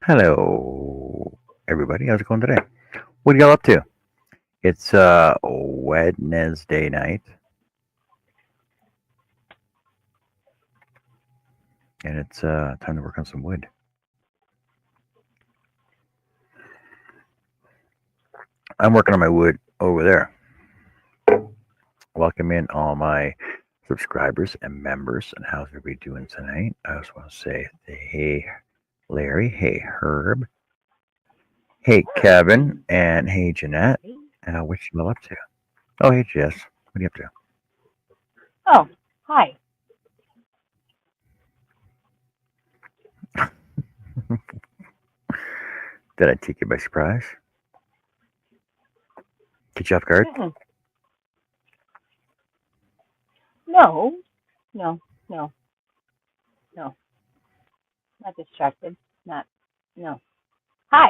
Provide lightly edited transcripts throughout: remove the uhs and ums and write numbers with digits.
Hello, everybody. How's it going today? What are y'all up to? It's Wednesday night, and it's time to work on some wood. I'm working on my wood over there. Welcome in all my subscribers and members. And how's everybody doing tonight? I just want to say, hey, Larry. Hey, Herb. Hey, Kevin. And hey, Jeanette. What you all up to? Oh, hey, Jess. What are you up Oh, hi. to? Did I take you by surprise? Get you off guard? Mm-mm. No, no, no, no. Not distracted. Not, no. Hi.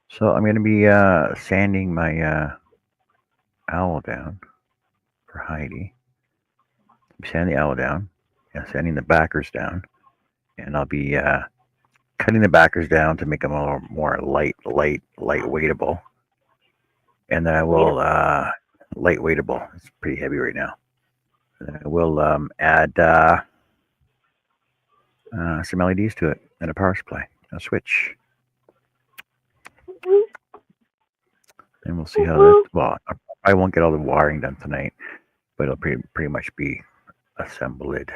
So I'm going to be sanding my owl down for Heidi. I'm sanding the owl down, and sanding the backers down, and I'll be cutting the backers down to make them a little more lightweightable, and then I will Waitable. lightweightable. It's pretty heavy right now. And then I will add some LEDs to it and a power supply, a switch, Woo, and we'll see woo, how that. woo. Well, I won't get all the wiring done tonight, but it'll pretty much be assembled.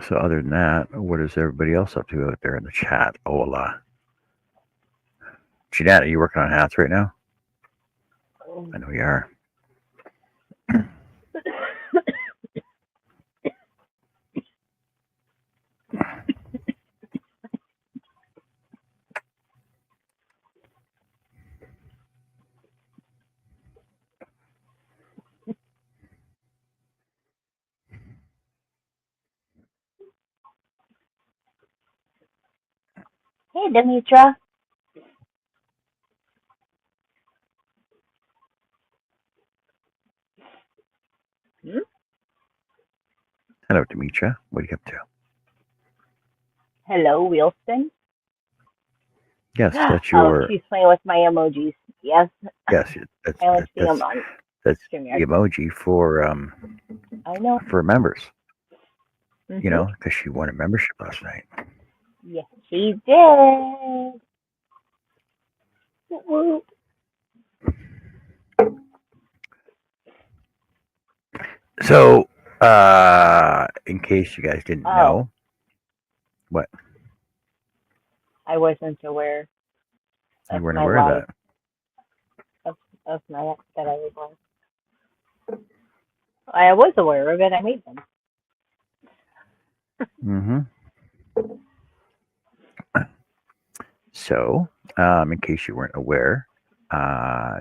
So other than that, what is everybody else up to out there in the chat? Hola. Jeanette, are you working on hats right now? I know you are. Hey, Demetra. Hmm? Hello, Demetra. What are you up to? Hello, Wilson. Yes, that's Oh, your. she's playing with my emojis. Yes, Yes, I only see them on that's the StreamYard. emoji I know. for members. You Mm-hmm. know, because she won a membership last night. Yes, she did. Woo, woo. So, in case you guys didn't Oh, know, what I wasn't aware you of weren't my aware of live, that. of my, that I was on. I was aware of it. I made them. Mm-hmm. So, in case you weren't aware,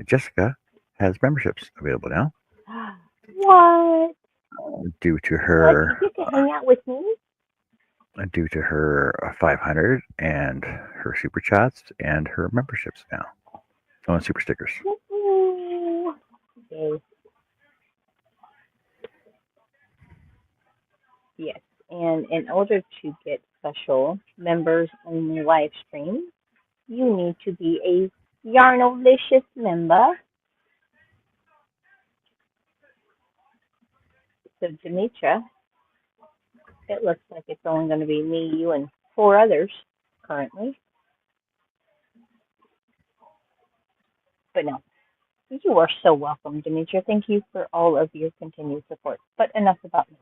Jessica has memberships available now What? due to What? You her get to hang out with me? 500 and her super chats and her memberships now. Oh, and super stickers. Woo-hoo. Okay. Yes. And in order to get special members only live streams, you need to be a Yarnolicious member. So, Demetra, it looks like it's only going to be me, you, and four others currently. But no, you are so welcome, Demetra. Thank you for all of your continued support. But enough about me.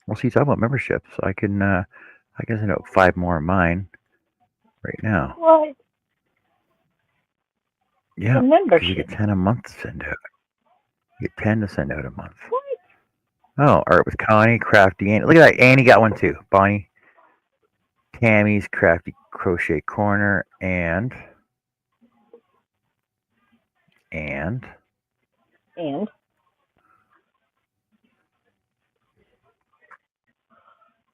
Well, see, talking about memberships, I can send out 5 more of mine right now. What? The Yeah, because you get membership. 10 a month to send out. You get 10 to send out a month. What? Oh, Art with Connie, Crafty Annie. Look at that. Annie got one too. Bonnie, Tammy's Crafty Crochet Corner, and And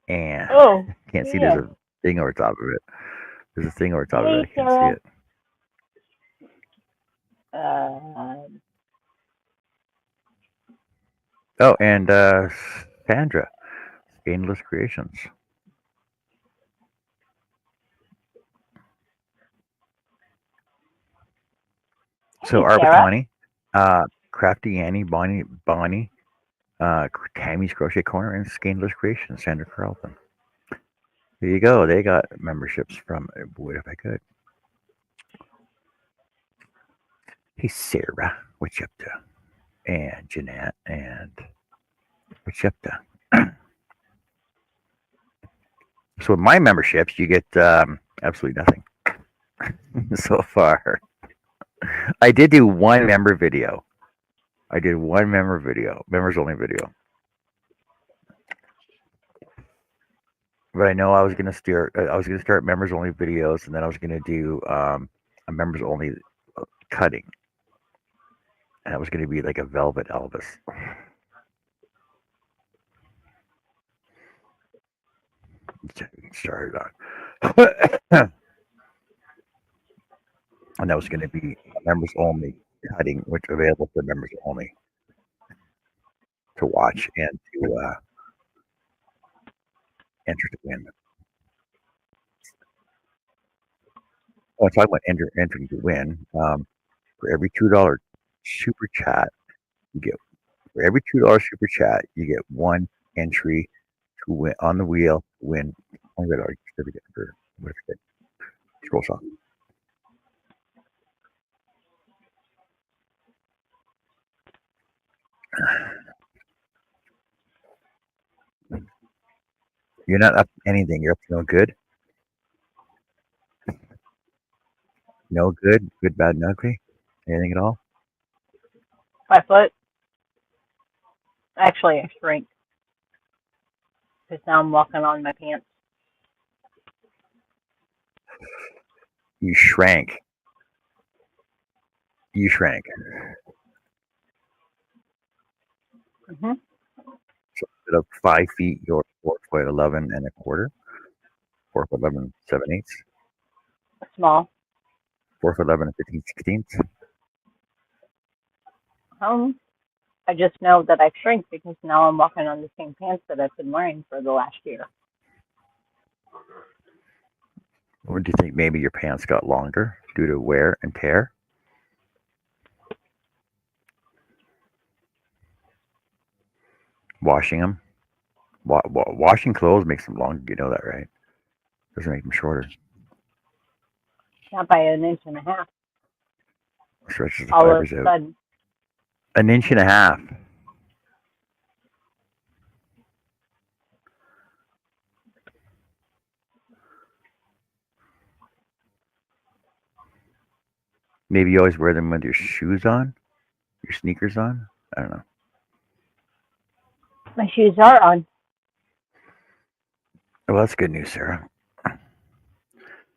and oh, can't see. There's yes. a thing over top of it. There's a thing over top of it. Hey, I can't see Sarah. it. Um, Oh, and Sandra, Stainless Creations. So Hey, Art Sarah. Batani, Crafty Annie, Bonnie, Tammy's Crochet Corner, and Stainless Creations, Sandra Carlton. There you go. They got memberships from Would If I Could. Hey, Sarah, what you up to? And Jeanette, and what you up to? So with my memberships, you get absolutely nothing so far. I did do one member video. I did one member video, members only video. But I know I was gonna start. I was gonna start members only videos, and then I was gonna do a members only cutting, and it was gonna be like a Velvet Elvis. Started on, and that was gonna be members only cutting, which available for members only to watch and to enter to win. Oh, talking about entering to win. For every $2 super chat, you get for every $2 super chat, you get one entry to win on the wheel to win $20 certificate for whatever it is. Scroll shot. You're not up to anything. You're up to no good, no good, good, bad, and ugly. Anything at all? 5 foot. Actually, I shrink because now I'm walking on my pants. You shrank. You shrank. Hmm. So instead of 5 feet, you're 4 foot 11 and a quarter. 4 foot 11 7/8. Small. 4 foot 11 and 15/16. Um, I just know that I've shrink because now I'm walking on the same pants that I've been wearing for the last year. Or do you think maybe your pants got longer due to wear and tear? Washing them. Washing clothes makes them longer. You know that, right? Doesn't make them shorter. Not by an inch and a half. Stretches the All of fibers a out. sudden, An inch and a half. Maybe you always wear them with your shoes on, your sneakers on. I don't know. my shoes are on, Well, that's good news, Sarah.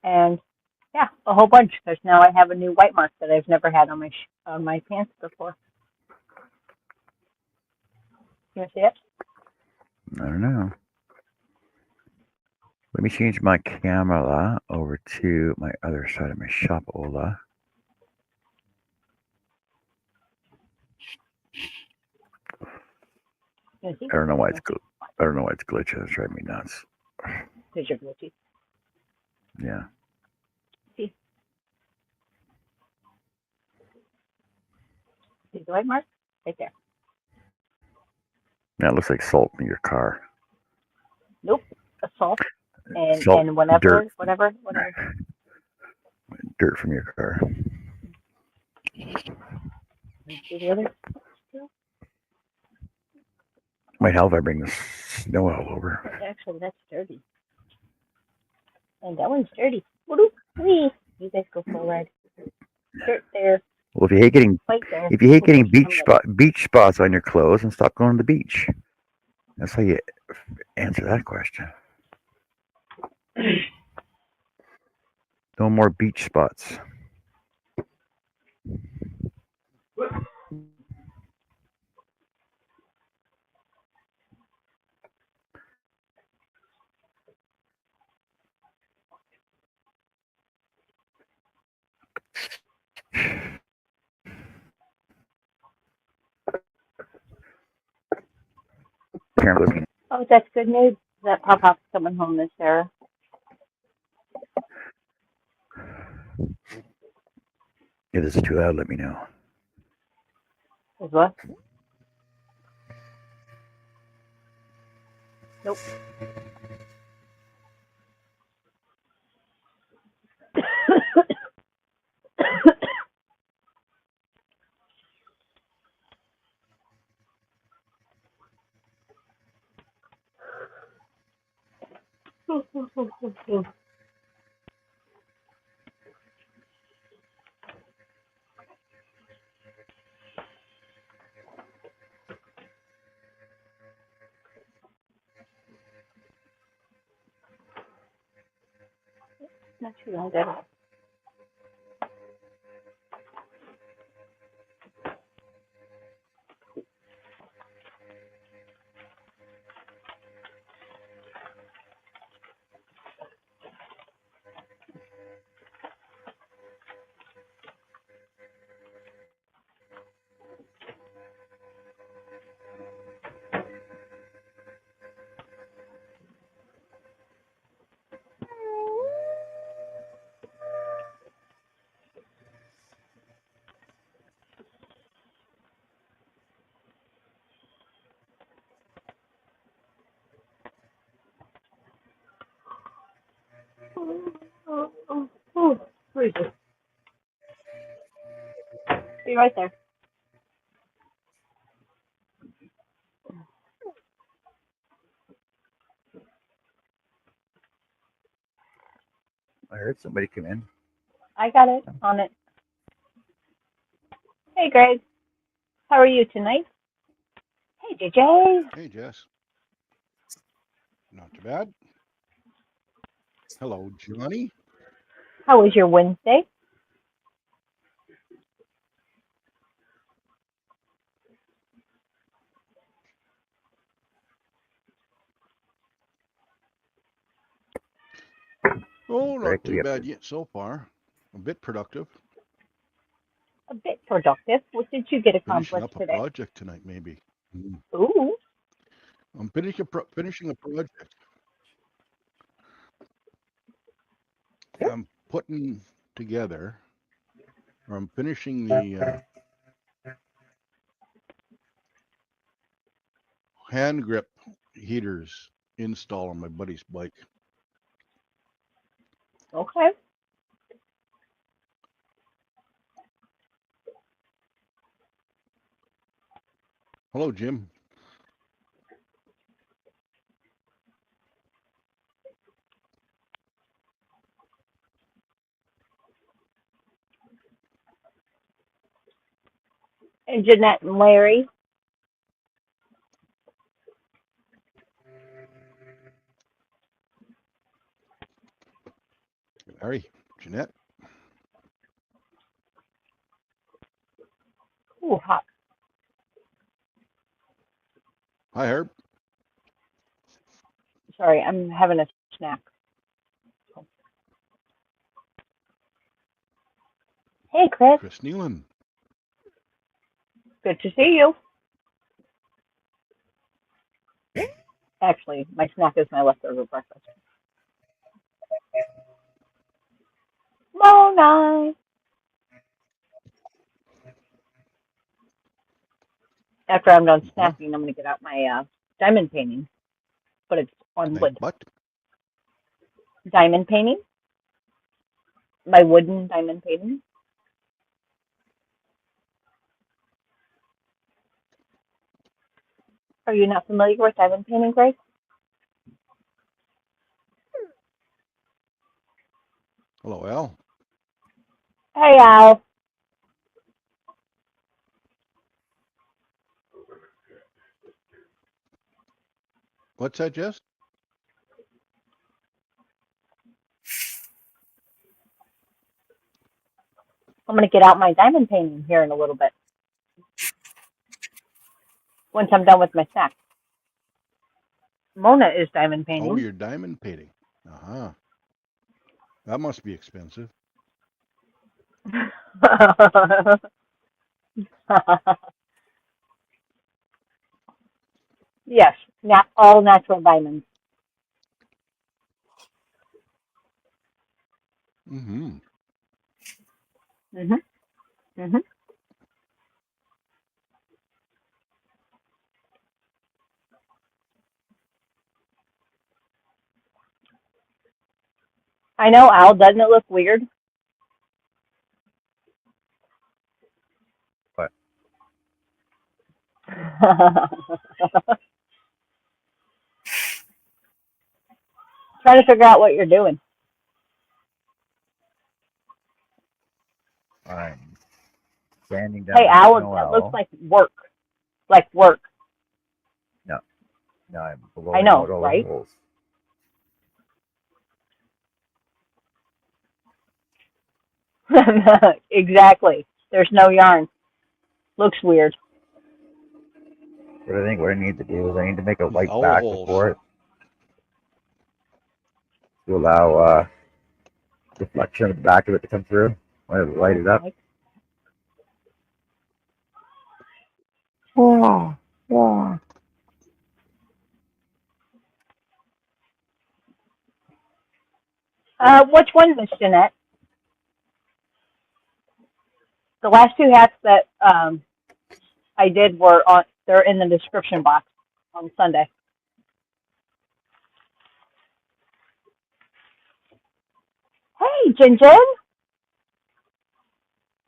and yeah, a whole bunch because now I have a new white mark that I've never had on my pants before. You want to see it? I don't know. Let me change my camera over to my other side of my shop, Ola. You want to see? I don't know why it's I don't know why it's glitching. It's driving me nuts. Because you're glitchy. Yeah. See the white mark right there. That looks like salt in your car. Nope, assault and Salt, and whatever, dirt, whatever. dirt from your car. See the other? Might help if I bring the snow all over. Actually, that's dirty, and that one's dirty. Woo-doo. Wee. You guys go for a ride. Dirt there, Well, if you hate getting white there. if you hate getting Okay, I'm ready. beach spots on your clothes, then stop going to the beach. That's how you answer that question. No more beach spots. Sharon was listening. Oh, that's good news. That Pop Pop's coming home, Miss Sarah. If this is too loud, let me know. Is what? Nope. Not too loud at all. Freezer. Be right there. I heard somebody come in. I got it on it. Hey, Greg. How are you tonight? Hey, JJ. Hey, Jess. Not too bad. Hello, Johnny. How was your Wednesday? Oh, not Directly too up bad there. yet so far. A bit productive. A bit productive. What did you get Finishing accomplished up a today? project tonight, maybe. Ooh. I'm finishing a project. I'm putting together, or I'm finishing the hand grip heaters install on my buddy's bike. Okay. Hello, Jim. And Jeanette and Larry. Larry, Jeanette. Ooh, hot. Hi, Herb. Sorry, I'm having a snack. Hey, Chris. Chris Nealon. Good to see you. Actually, my snack is my leftover breakfast. Mona. After I'm done Huh? snacking, I'm going to get out my diamond painting, but it's on Nice wood. butt. Diamond painting? My wooden diamond painting? Are you not familiar with diamond painting, Grace? Hello, Al. Hey, Al. What's that, Jess? I'm going to get out my diamond painting here in a little bit. Once I'm done with my snack. Mona is diamond Oh, painting. you're diamond painting. Uh-huh. That must be expensive. Yes, all natural diamonds. Mm-hmm. Mhm. Mhm. I know, Al. Doesn't it look weird? But Trying to figure out what you're doing. I'm sanding Hey, down a Al, snow that looks owl. like work. Like work. No, no, I'm I blowing know, out all the right? holes. Exactly. There's no yarn. Looks weird. But I think what I need to do is I need to make a These light owl back holes. before it to allow reflection of the back of it to come through when I light it up. Okay. Wah, wah. Which one, Miss Jeanette? The last two hats that I did were on. They're in the description box on Sunday. Hey, Jin Jin.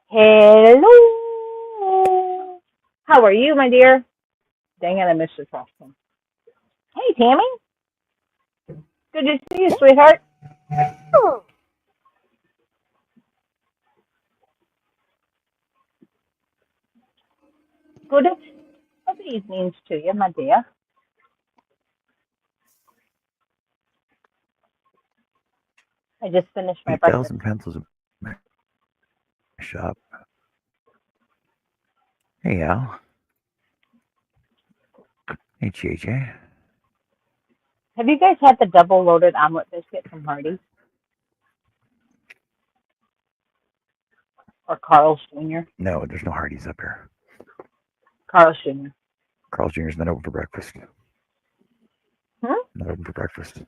Hello. How are you, my dear? Dang it, I missed your question. Hey, Tammy. Good to see you, sweetheart. Good evenings to you, my dear. I just finished my breakfast. 8,000 pencils in my shop. Hey, Al. Hey, JJ. Have you guys had the double loaded omelet biscuit from Hardee's or Carl's Jr.? No, there's no Hardee's up here. Carl's Jr. Carl's Jr.'s not open for breakfast. Hmm? Not open for breakfast.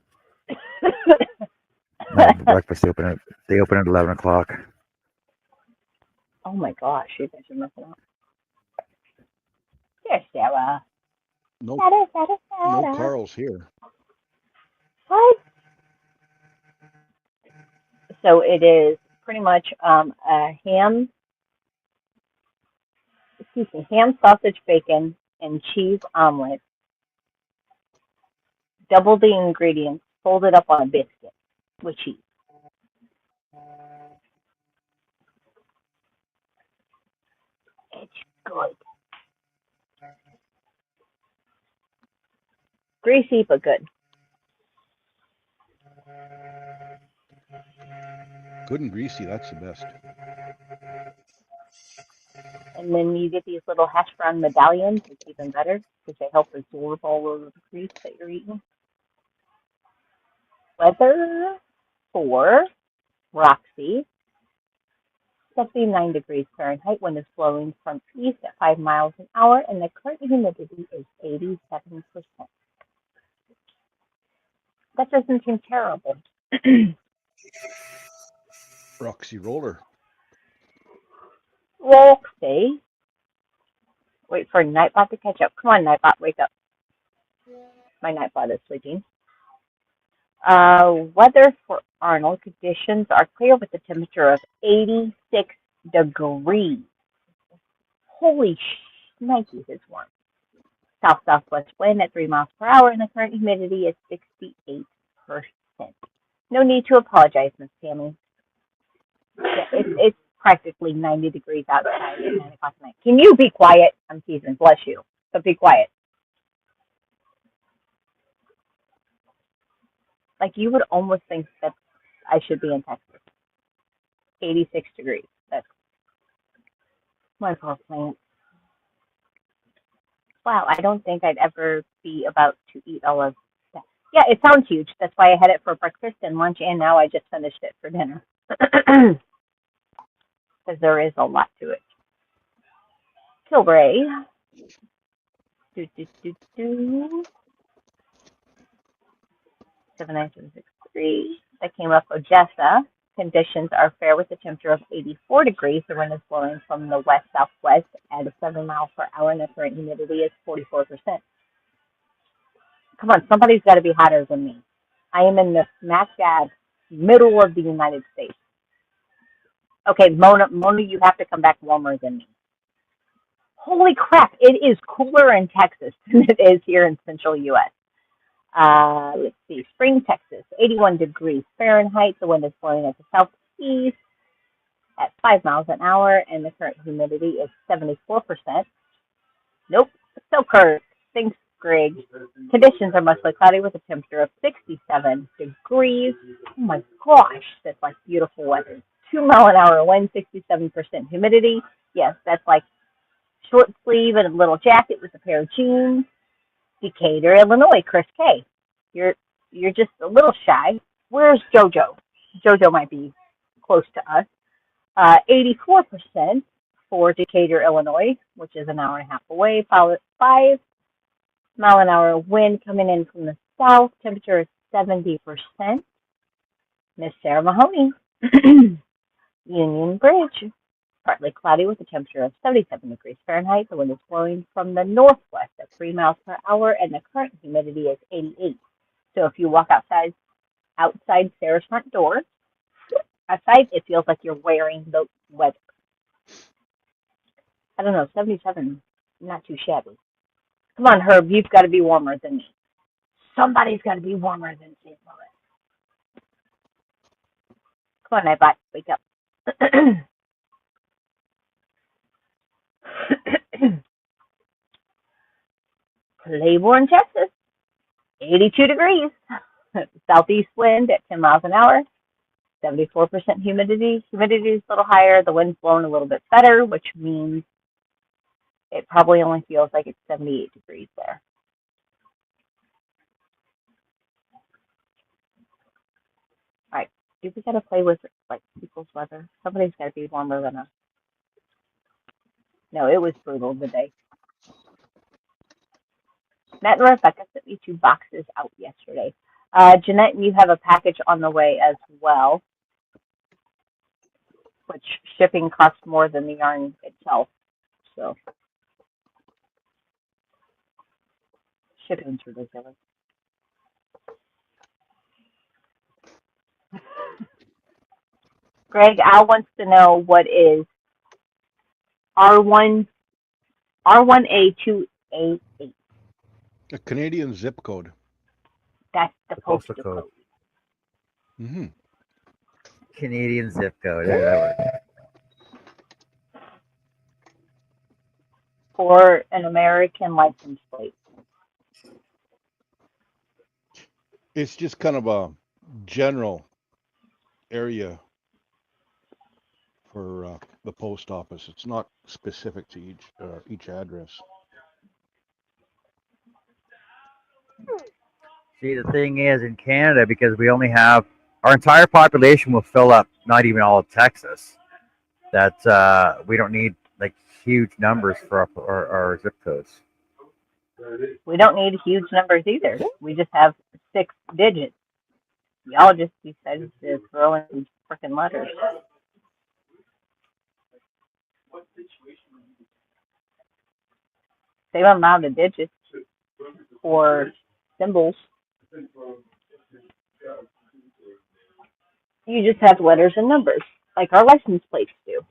Not open for breakfast. They open at 11 o'clock. Oh my gosh, you guys are messing up. There's Sarah. No, Sarah, Sarah, no Sarah. Carl's here. What? So it is pretty much a ham, sausage, bacon, and cheese omelet. Double the ingredients, fold it up on a biscuit with cheese. It's good. Greasy but good. Good and greasy. That's the best. And then you get these little hash brown medallions. It's even better because they help absorb all of the grease that you're eating. Weather for Roxy, 79 degrees Fahrenheit. Wind is blowing from east at 5 miles an hour, and the current humidity is 87%. That doesn't seem terrible. Roxy Roller. Roxy, wait for Nightbot to catch up. Come on, Nightbot, wake up. My Nightbot is sleeping. Weather for Arnold, conditions are clear with a temperature of 86 degrees. Holy shnikes, it's warm. South-southwest wind at 3 miles per hour, and the current humidity is 68%. No need to apologize, Miss Tammy. It's practically 90 degrees outside at 9 o'clock at night. Can you be quiet? I'm teasing. Bless you. But be quiet. Like, you would almost think that I should be in Texas. 86 degrees. That's my poor plant. Wow, I don't think I'd ever be about to eat all of that. Yeah, it sounds huge. That's why I had it for breakfast and lunch, and now I just finished it for dinner. Because there is a lot to it. Tilbury, Do, do, do, do. 79763. That came up Odessa. Conditions are fair with a temperature of 84 degrees. The wind is blowing from the west southwest at 7 miles per hour, and the current humidity is 44%. Come on, somebody's got to be hotter than me. I am in the smack dab middle of the United States. Okay, Mona, you have to come back warmer than me. Holy crap, it is cooler in Texas than it is here in central U.S. Let's see, Spring, Texas, 81 degrees Fahrenheit. The wind is blowing at the southeast at 5 miles an hour, and the current humidity is 74%. Nope, so Kurt. Thanks, Greg. Conditions are mostly cloudy with a temperature of 67 degrees. Oh my gosh, that's like beautiful weather. 2-mile-an-hour wind, 67% humidity. Yes, that's like short sleeve and a little jacket with a pair of jeans. Decatur, Illinois, Chris K. You're just a little shy. Where's JoJo? JoJo might be close to us. 84% for Decatur, Illinois, which is an hour and a half away. 5-mile-an-hour wind coming in from the south. Temperature is 70%. Miss Sarah Mahoney, Union Bridge. Partly cloudy with a temperature of 77 degrees Fahrenheit. The wind is blowing from the northwest at 3 miles per hour, and the current humidity is 88. So if you walk outside Sarah's front door, outside, it feels like you're wearing the weather. I don't know, 77, not too shabby. Come on, Herb, you've got to be warmer than me. Somebody's got to be warmer than St. Louis. Come on, Nightbot, wake up. Claiborne, Texas, 82 degrees. Southeast wind at 10 miles an hour. 74% humidity. Humidity is a little higher. The wind's blowing a little bit better, which means it probably only feels like it's 78 degrees there. All right. Do we got to play with like people's weather? Somebody's got to be warmer than us. No, it was brutal today. Matt and Rebecca sent me 2 boxes out yesterday. Jeanette, you have a package on the way as well, which shipping costs more than the yarn itself. So shipping's ridiculous. Greg, Al wants to know what is R1A2A8. A Canadian zip code. That's the postal code. Mm-hmm. Canadian zip code. Yeah, that works. For an American license plate. It's just kind of a general area for the post office. It's not specific to each address. See, the thing is, in Canada, because we only have our entire population will fill up not even all of Texas. That we don't need like huge numbers for our zip codes. We don't need huge numbers either. We just have 6 digits. Y'all just decided to throw in freaking letters. Same amount of digits or symbols. You just have letters and numbers, like our license plates do.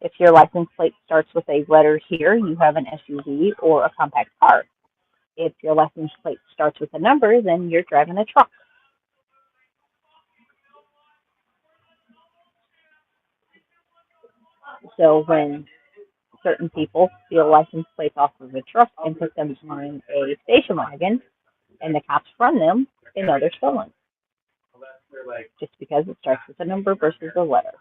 If your license plate starts with a letter here, you have an SUV or a compact car. If your license plate starts with a number, then you're driving a truck. So when certain people steal license plates off of a truck and put them on a station wagon, and the cops run them, they know they're stolen. Just because it starts with a number versus a letter.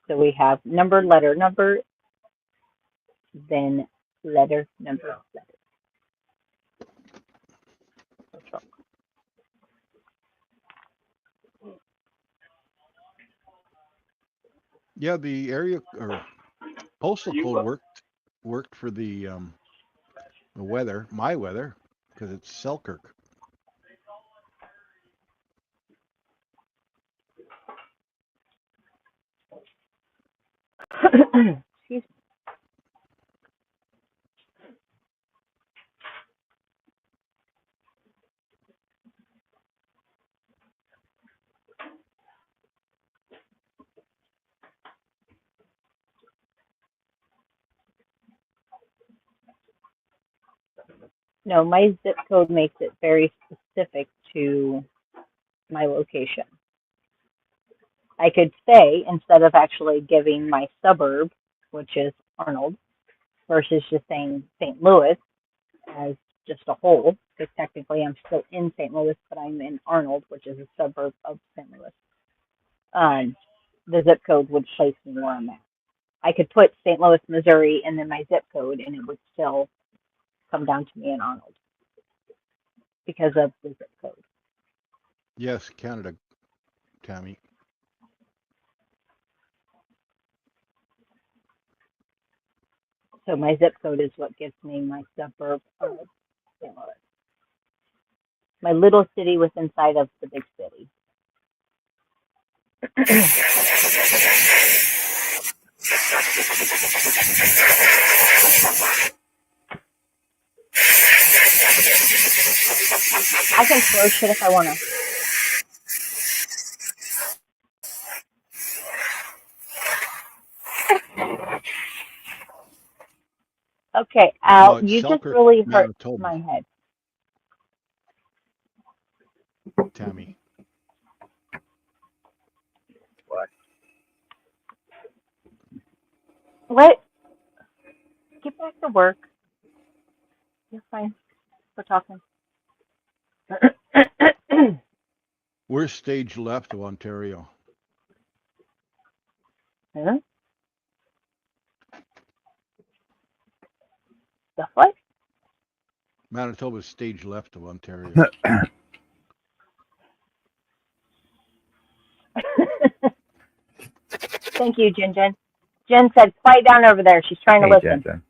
So we have number, letter, number, then letter, number, letter. Yeah, the area or Postal code worked for the weather, my weather, because it's Selkirk. Excuse me. No, my zip code makes it very specific to my location. I could say, instead of actually giving my suburb, which is Arnold, versus just saying St. Louis as just a whole, because technically I'm still in St. Louis, but I'm in Arnold, which is a suburb of St. Louis. The zip code would place me where I'm at. I could put St. Louis, Missouri, and then my zip code, and it would still come down to me in Arnold because of the zip code. Yes, Canada, Tammy. So my zip code is what gives me my suburb of St. Louis. My little city was inside of the big city. I can throw shit if I want to. Okay, Al, No, it's you just Selkirk, really hurt Manitoba, my head. Tammy. What? Get back to work. You're fine. We're talking. We're stage left of Ontario. Huh? The what? Manitoba's stage left of Ontario. Thank you, Jen. Jen said, quiet down over there. She's trying to Hey, listen. Jen.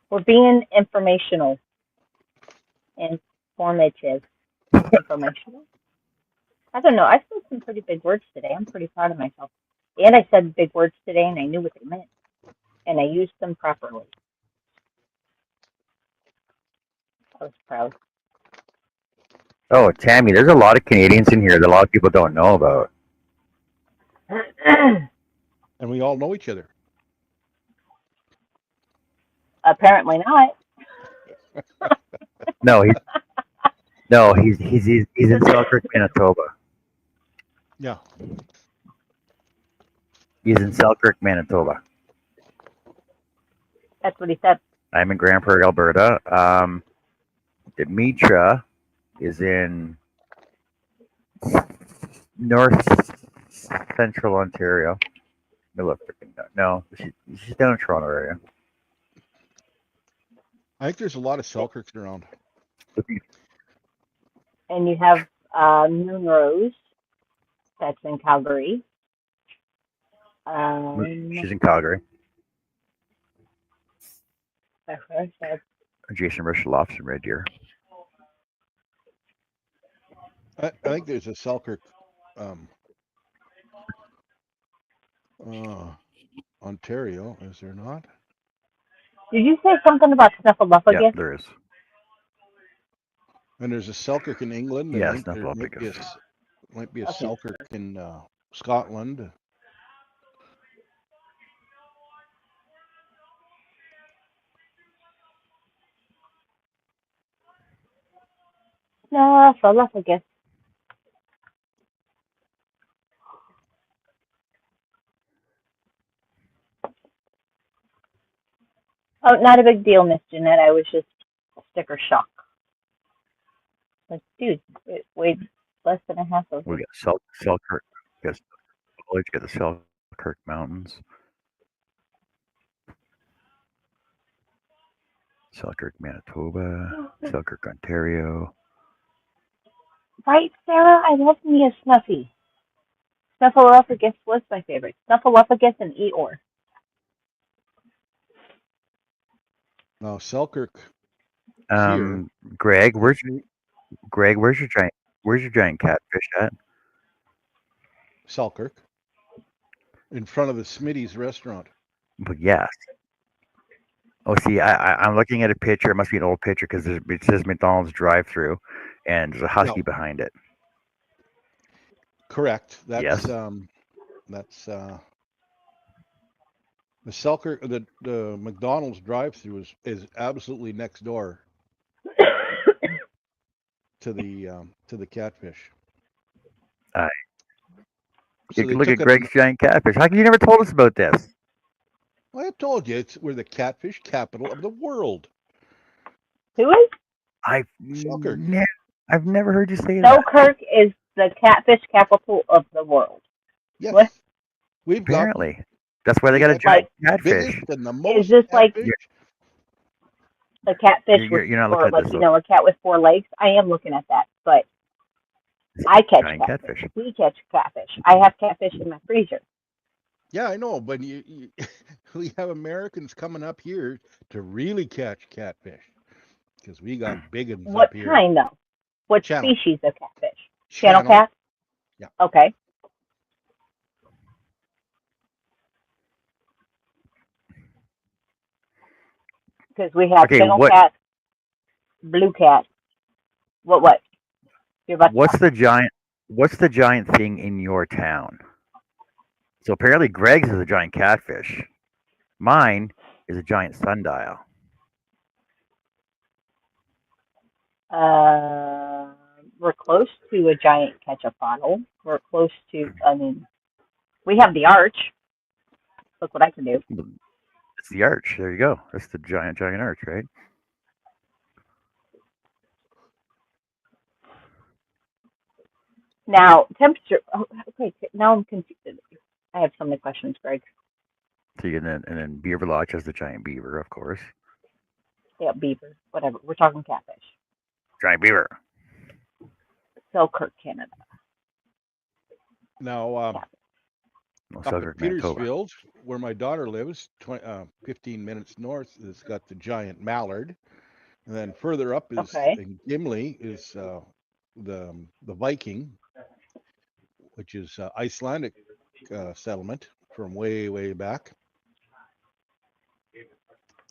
We're being informational. Informative. Informational? I don't know. I said some pretty big words today. I'm pretty proud of myself. And I said big words today, and I knew what they meant. And I used them properly. I was proud. Oh, Tammy, there's a lot of Canadians in here that a lot of people don't know about. And we all know each other. Apparently not. No, he's in Selkirk, Manitoba. Yeah. He's in Selkirk, Manitoba. That's what he said. I'm in Grand Prairie, Alberta. Demetra is in north central Ontario. No, she's down in Toronto area. I think there's a lot of Selkirks around. And you have Moon Rose. That's in Calgary. She's in Calgary. Jason Risheloff's in Red Deer. I think there's a Selkirk, Ontario. Is there not? Did you say something about Snuffleupagus? Yeah, there is. And there's a Selkirk in England. Yeah, I think there Snuffleupagus. might be a Selkirk in Scotland. Snuffleupagus. Oh, not a big deal, Miss Jeanette. I was just sticker shock. Like, dude, it weighed less than a half of We it. got Selkirk. Yes, we got the Selkirk Mountains. Selkirk, Manitoba. Selkirk, Ontario. Right, Sarah? I love me a Snuffy. Snuffleupagus was my favorite. Snuffleupagus and Eeyore. Now Selkirk here. Greg, where's your giant catfish at? Selkirk, in front of the Smitty's restaurant. But yes. Oh, see, I'm looking at a picture. It must be an old picture because it says McDonald's drive-through, and there's a husky No. behind it. Correct. That's Yes. That's the Selkirk. The McDonald's drive-through is absolutely next door to the catfish. Aye. So You they can look took at it. Greg's giant catfish. How come you never told us about this? Well, I told you we're the catfish capital of the world. Who is? Selkirk. I've never heard you say that. Selkirk is the catfish capital of the world. Yes. What? We've got Apparently, that's why they got a giant catfish. biggest and the most. Is this like catfish. a catfish You're not with looking four, at like this. a cat with 4 legs? I am looking at that, but I catch Giant catfish. catfish. We catch catfish. I have catfish in my freezer. Yeah, I know, but we have Americans coming up here to really catch catfish because we got big ones What up here. kind though? What Channel. species of catfish? Channel cat? Yeah. Okay. Because we have Okay, channel what- cat, blue cat. What? You're about to What's the giant thing in your town? So apparently Greg's is a giant catfish. Mine is a giant sundial. We're close to a giant ketchup bottle. We're close to, we have the arch. Look what I can do. It's the arch. There you go. That's the giant arch, right? Now, temperature. Oh, okay, now I'm confused. I have so many questions, Greg. See, and then Beaver Lodge has the giant beaver, of course. Yeah, beaver, whatever. We're talking catfish. Giant beaver. Selkirk, Canada. Now, Well, up Selkirk, at Manitoba. Petersfield, where my daughter lives, 15 minutes north, it's got the giant mallard, and then further up is Okay. in Gimli is the Viking, which is Icelandic settlement from way back.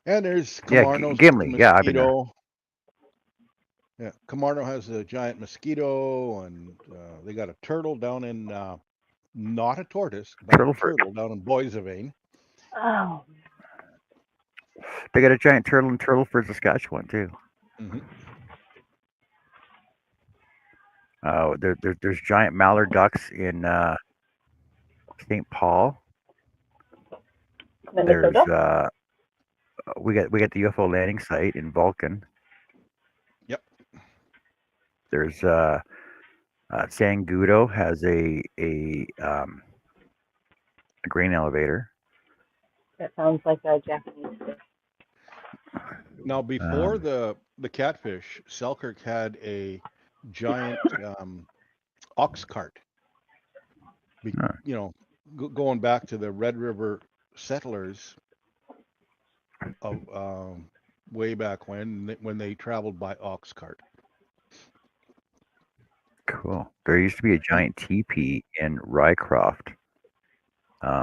And there's Yeah, Camarno's Gimli. Yeah, I've been there. mosquito. Yeah, Camarno has a giant mosquito, and they got a turtle down in not a tortoise, but a Turtleford. turtle down in Boissevain. Oh, They got a giant turtle in Turtleford, Saskatchewan, too. Mm-hmm. There's giant mallard ducks in St. Paul. There's Minnesota. we got the UFO landing site in Vulcan. Yep. There's Sangudo has a grain elevator. That sounds like a Japanese fish. Now, before the catfish, Selkirk had a giant ox cart. You know, going back to the Red River settlers of way back when they traveled by ox cart. Cool. There used to be a giant teepee in Rycroft.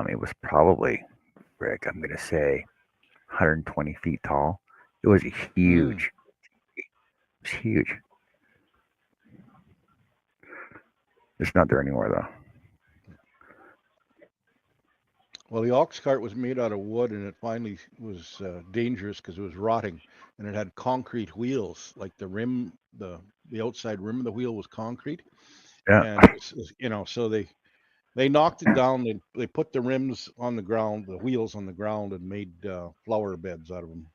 It was probably, Rick, I'm going to say 120 feet tall. It was huge. It was huge. It's not there anymore, though. Well, the ox cart was made out of wood, and it finally was dangerous because it was rotting, and it had concrete wheels. Like the rim, the outside rim of the wheel was concrete. Yeah. And so they knocked it down. They put the rims on the ground, the wheels on the ground, and made flower beds out of them.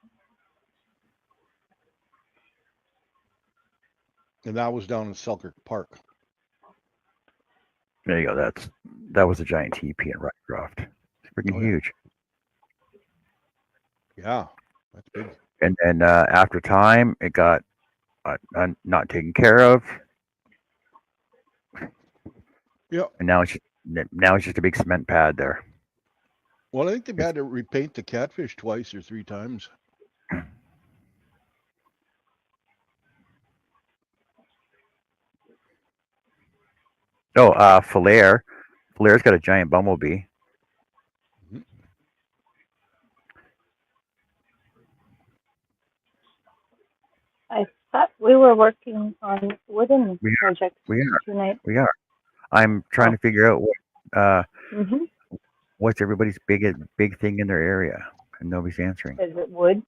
And that was down in Selkirk Park. There you go. That was a giant teepee in Rycroft. It's freaking huge. Yeah, that's big. And then after time, it got not taken care of. Yeah. And now it's Now it's just a big cement pad there. Well, I think they've had to repaint the catfish twice or three times. Oh, Falair. Falair's got a giant bumblebee. Mhm. I thought we were working on wooden We projects we are tonight. we are. I'm trying to figure out Mm-hmm. what's everybody's big thing in their area, and nobody's answering. Is it wood?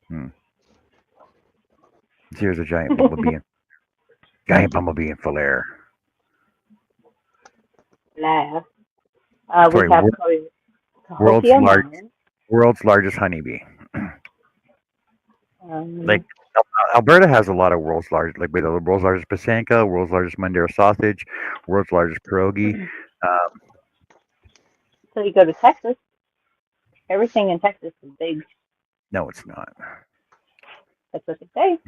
Hmm. So here's a giant bumblebee in Falair. Nah. We Sorry, have world's Cahokia large Mountain. world's largest honeybee. Like Um, Alberta has a lot of world's large, like with the world's largest Pasanka, world's largest Mondaro sausage, world's largest pierogi. Uh, so you go to Texas. Everything in Texas is big. no, it's not. That's what they say.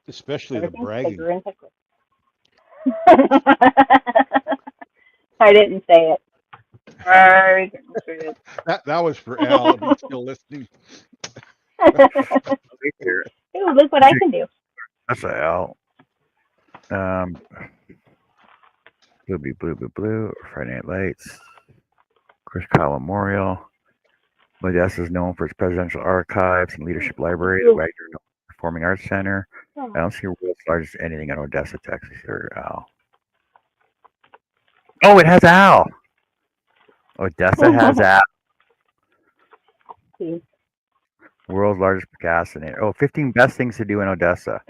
Especially the Everything's bragging. bigger in Texas. I didn't say it. I didn't say it. That was for Al if he's still listening. Ooh, look what I can do. That's a L. Um, blue. Friday Night Lights. Chris Kyle Memorial. Modesto is known for its presidential archives and leadership library, the Wagner Performing Arts Center. I don't see world's largest anything in Odessa, Texas. Or Al. Oh, it has Al. Odessa has Al. See, World's largest procrastinator. Oh, 15 best things to do in Odessa.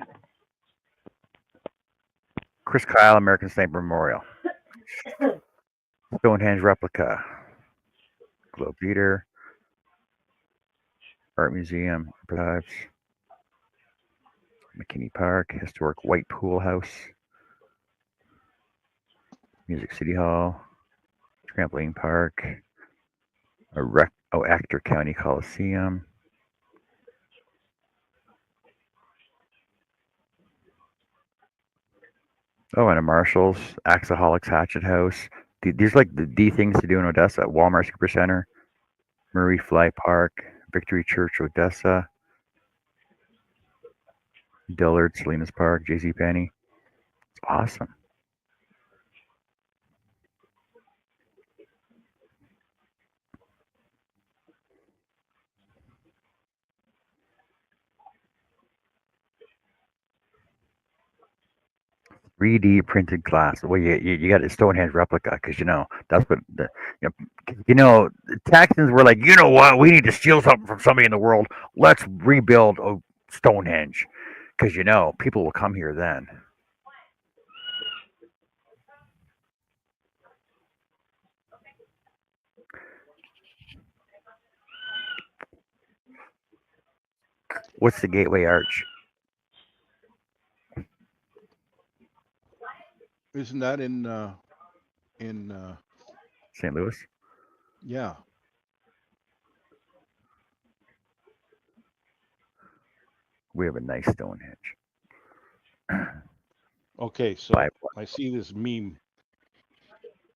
Chris Kyle, American Sniper Memorial. Stonehenge replica. Globe Theater. Art Museum. Archives. McKinney Park. Historic White Pool House. Music City Hall. Trampoline Park. Ector County Coliseum. Oh, and a Marshall's. Axaholics Hatchet House. These are like the D things to do in Odessa. Walmart Supercenter. Murray Fly Park. Victory Church, Odessa. Dillard, Salinas Park, JC Penney. It's awesome. 3D printed glass. Well, you got a Stonehenge replica because that's what the Texans were like. You know what? We need to steal something from somebody in the world. Let's rebuild Stonehenge because people will come here then. What's the Gateway Arch? Isn't that in St. Louis. yeah. We have a nice Stonehenge. Okay, so Five. I see this meme,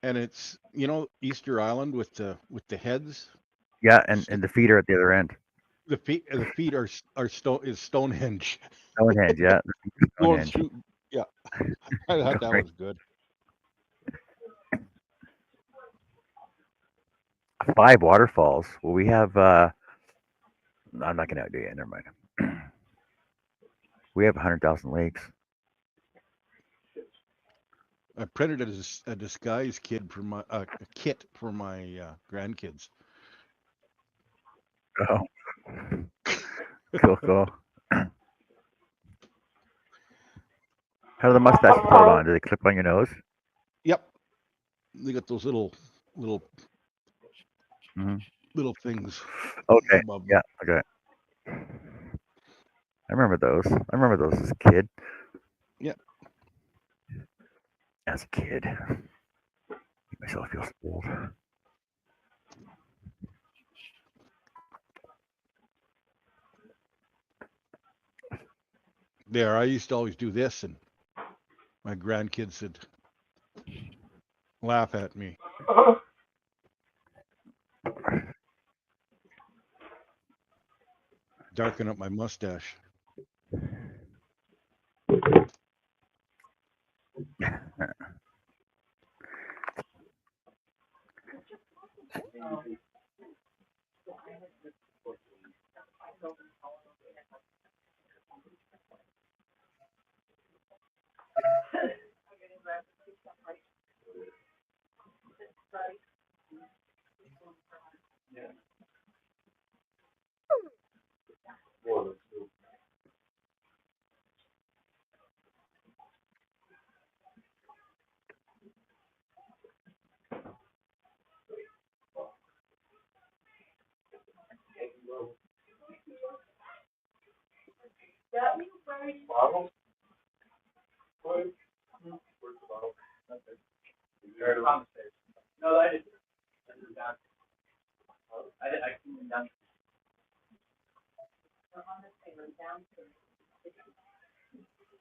and it's Easter Island with the heads. Yeah, and the feet are at the other end. The feet are Stonehenge Stonehenge, yeah. going Stonehenge. through. Yeah, I thought that was good. 5 waterfalls. Well, we have. I'm not gonna outdo you. Never mind. We have 100,000 lakes. I printed a disguise kit for my a kit for my grandkids. Oh, cool. How do the mustaches hold on? Do they clip on your nose? Yep, they got those little Hmm. little things Okay. above. Yeah. Okay. I remember those. As a kid. Yeah, As a kid. Make myself feel old. there. I used to always do this, and my grandkids would laugh at me. Darken up my mustache.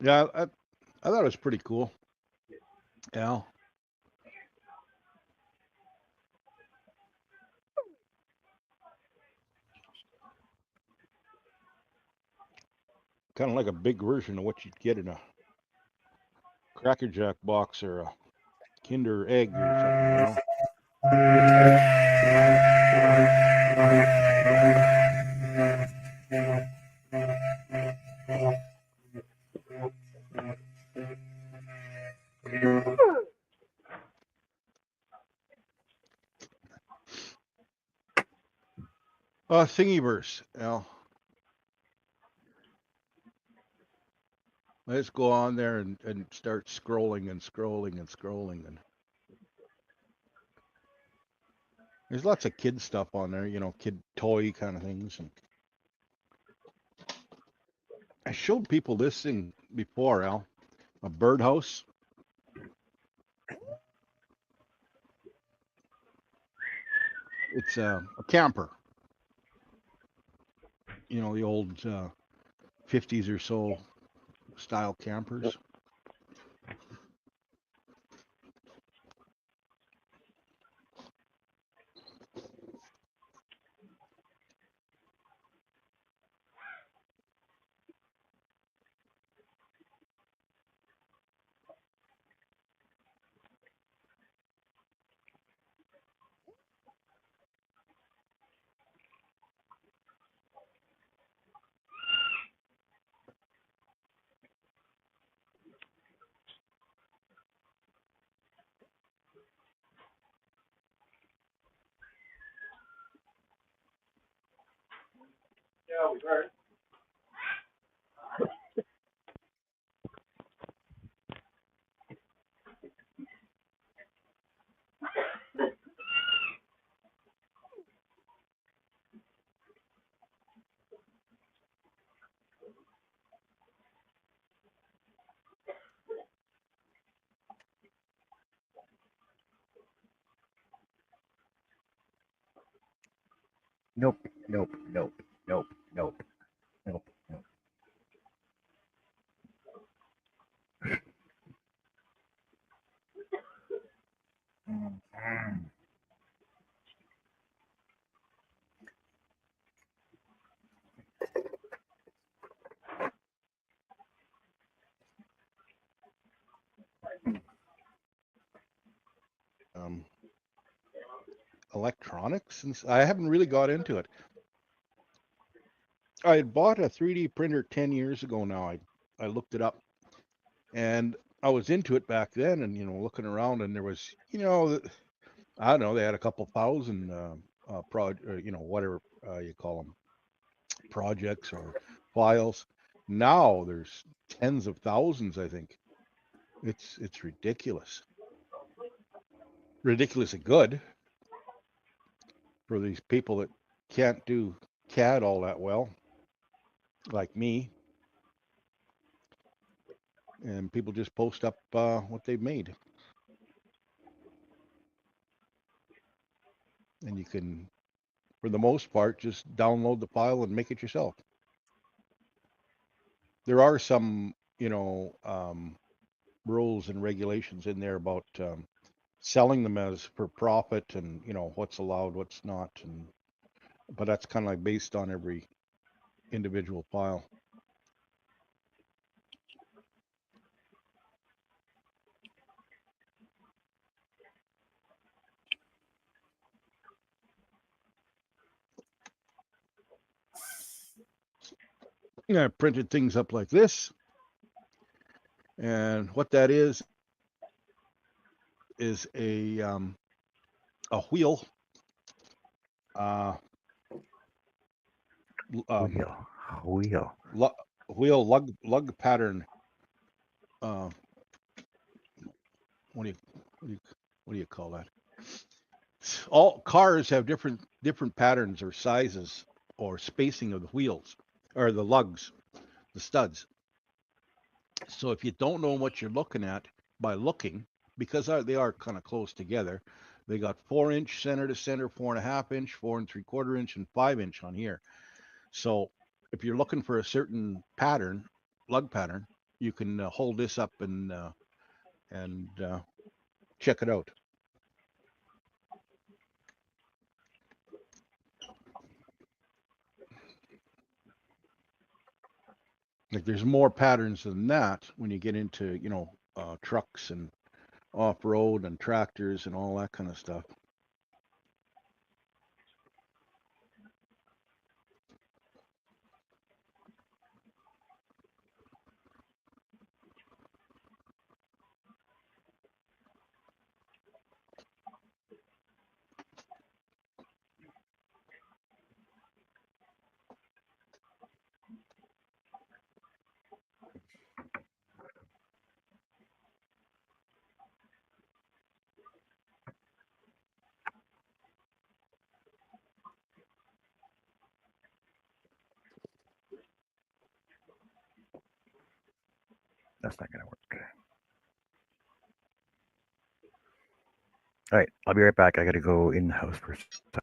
Yeah, I thought it was pretty cool. Yeah. Kind of like a big version of what you'd get in a Cracker Jack box or a Kinder Egg or something. Thingiverse. Yeah. Let's go on there and start scrolling and scrolling and scrolling. And there's lots of kid stuff on there, kid toy kind of things. And I showed people this thing before, Al, a birdhouse. It's a camper. The old 50s or so style campers. Yeah, we heard. Nope, nope, nope, nope, nope, nope, nope. Mm. Electronics, and I haven't really got into it. I had bought a 3D printer 10 years ago now. I looked it up, and I was into it back then, and looking around, and there was, I don't know, they had a couple thousand whatever you call them, projects or files. Now there's tens of thousands, I think. It's ridiculous. Ridiculously good for these people that can't do CAD all that well, like me. And people just post up what they've made. And you can, for the most part, just download the file and make it yourself. There are some, rules and regulations in there about selling them as for profit, and what's allowed, what's not, but that's kind of like based on every individual file. I printed things up like this, and what that is a wheel, Wheel. wheel lug pattern. What do you call that? All cars have different patterns or sizes or spacing of the wheels or the lugs, the studs. So if you don't know what you're looking at by looking, because they are kind of close together, they got 4-inch center to center, 4.5-inch, 4 3/4 inch, and 5-inch on here. So if you're looking for a certain pattern, lug pattern, you can hold this up and check it out. Like there's more patterns than that when you get into trucks and off road and tractors and all that kind of stuff. That's not gonna work. All right, I'll be right back. I gotta go in the house for a sec.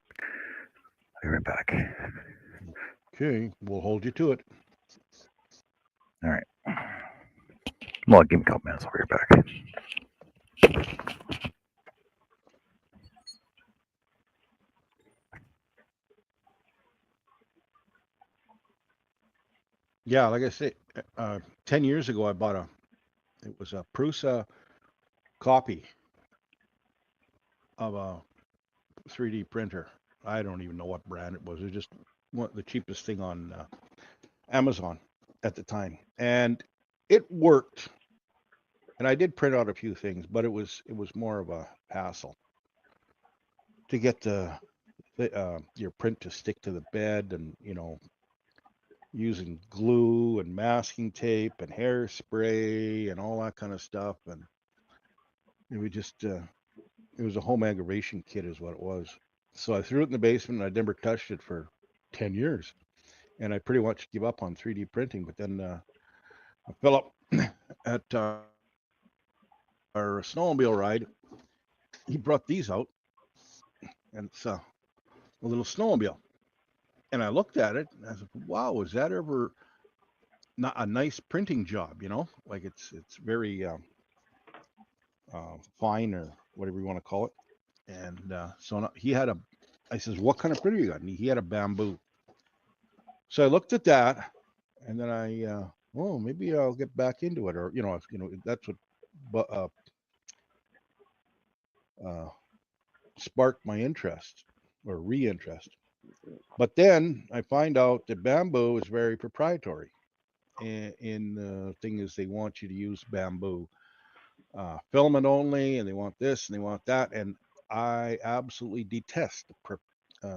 I'll be right back. Okay, we'll hold you to it. All right. Well, give me a couple minutes. I'll be right back. Yeah, like I say, 10 years ago, it was a Prusa copy of a 3D printer. I don't even know what brand it was. It was just the cheapest thing on Amazon at the time, and it worked. And I did print out a few things, but it was more of a hassle to get your print to stick to the bed, and using glue and masking tape and hairspray and all that kind of stuff, and it was just it was a home aggravation kit is what it was. So I threw it in the basement, and I never touched it for 10 years, and I pretty much give up on 3D printing. But then Philip at our snowmobile ride, he brought these out, and it's a little snowmobile. And I looked at it, and I said, "Wow, is that ever not a nice printing job? Like it's very fine, or whatever you want to call it." And so he had I says, "What kind of printer you got?" And he had a Bamboo. So I looked at that, and then oh, maybe I'll get back into it, or that's what uh, sparked my interest or re-interest. But then I find out that Bamboo is very proprietary. And the thing is, they want you to use Bamboo filament only, and they want this and they want that, and I absolutely detest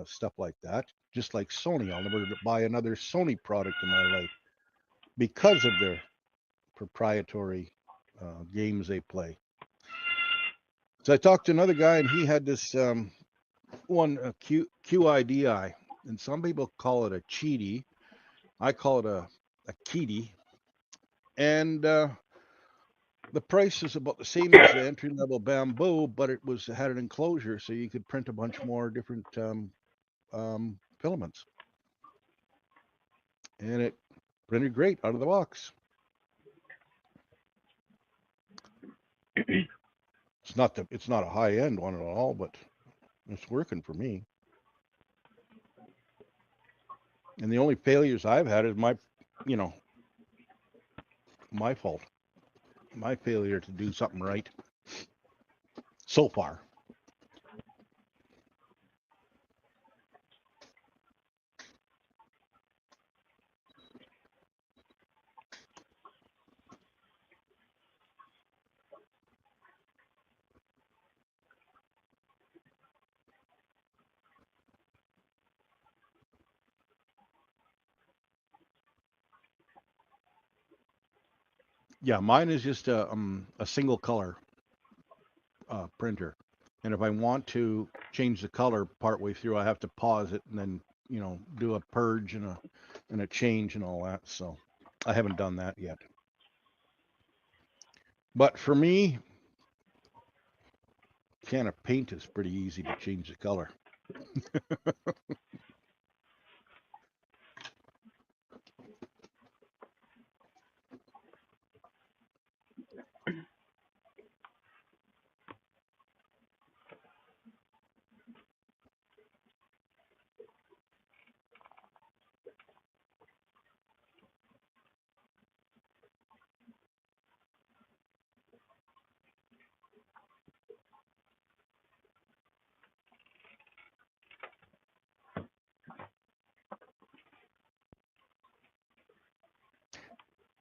stuff like that. Just like Sony, I'll never buy another Sony product in my life because of their proprietary games they play. So I talked to another guy, and he had this one QIDI, and some people call it a cheaty. I call it a kitty, and the price is about the same as the entry level Bamboo, but it had an enclosure, so you could print a bunch more different filaments, and it printed great out of the box. It's not a high end one at all, but it's working for me. And the only failures I've had is you know, my fault, my failure to do something right so far. Yeah, mine is just a single color printer, and if I want to change the color partway through, I have to pause it and then do a purge and a change and all that. So I haven't done that yet. But for me, can of paint is pretty easy to change the color.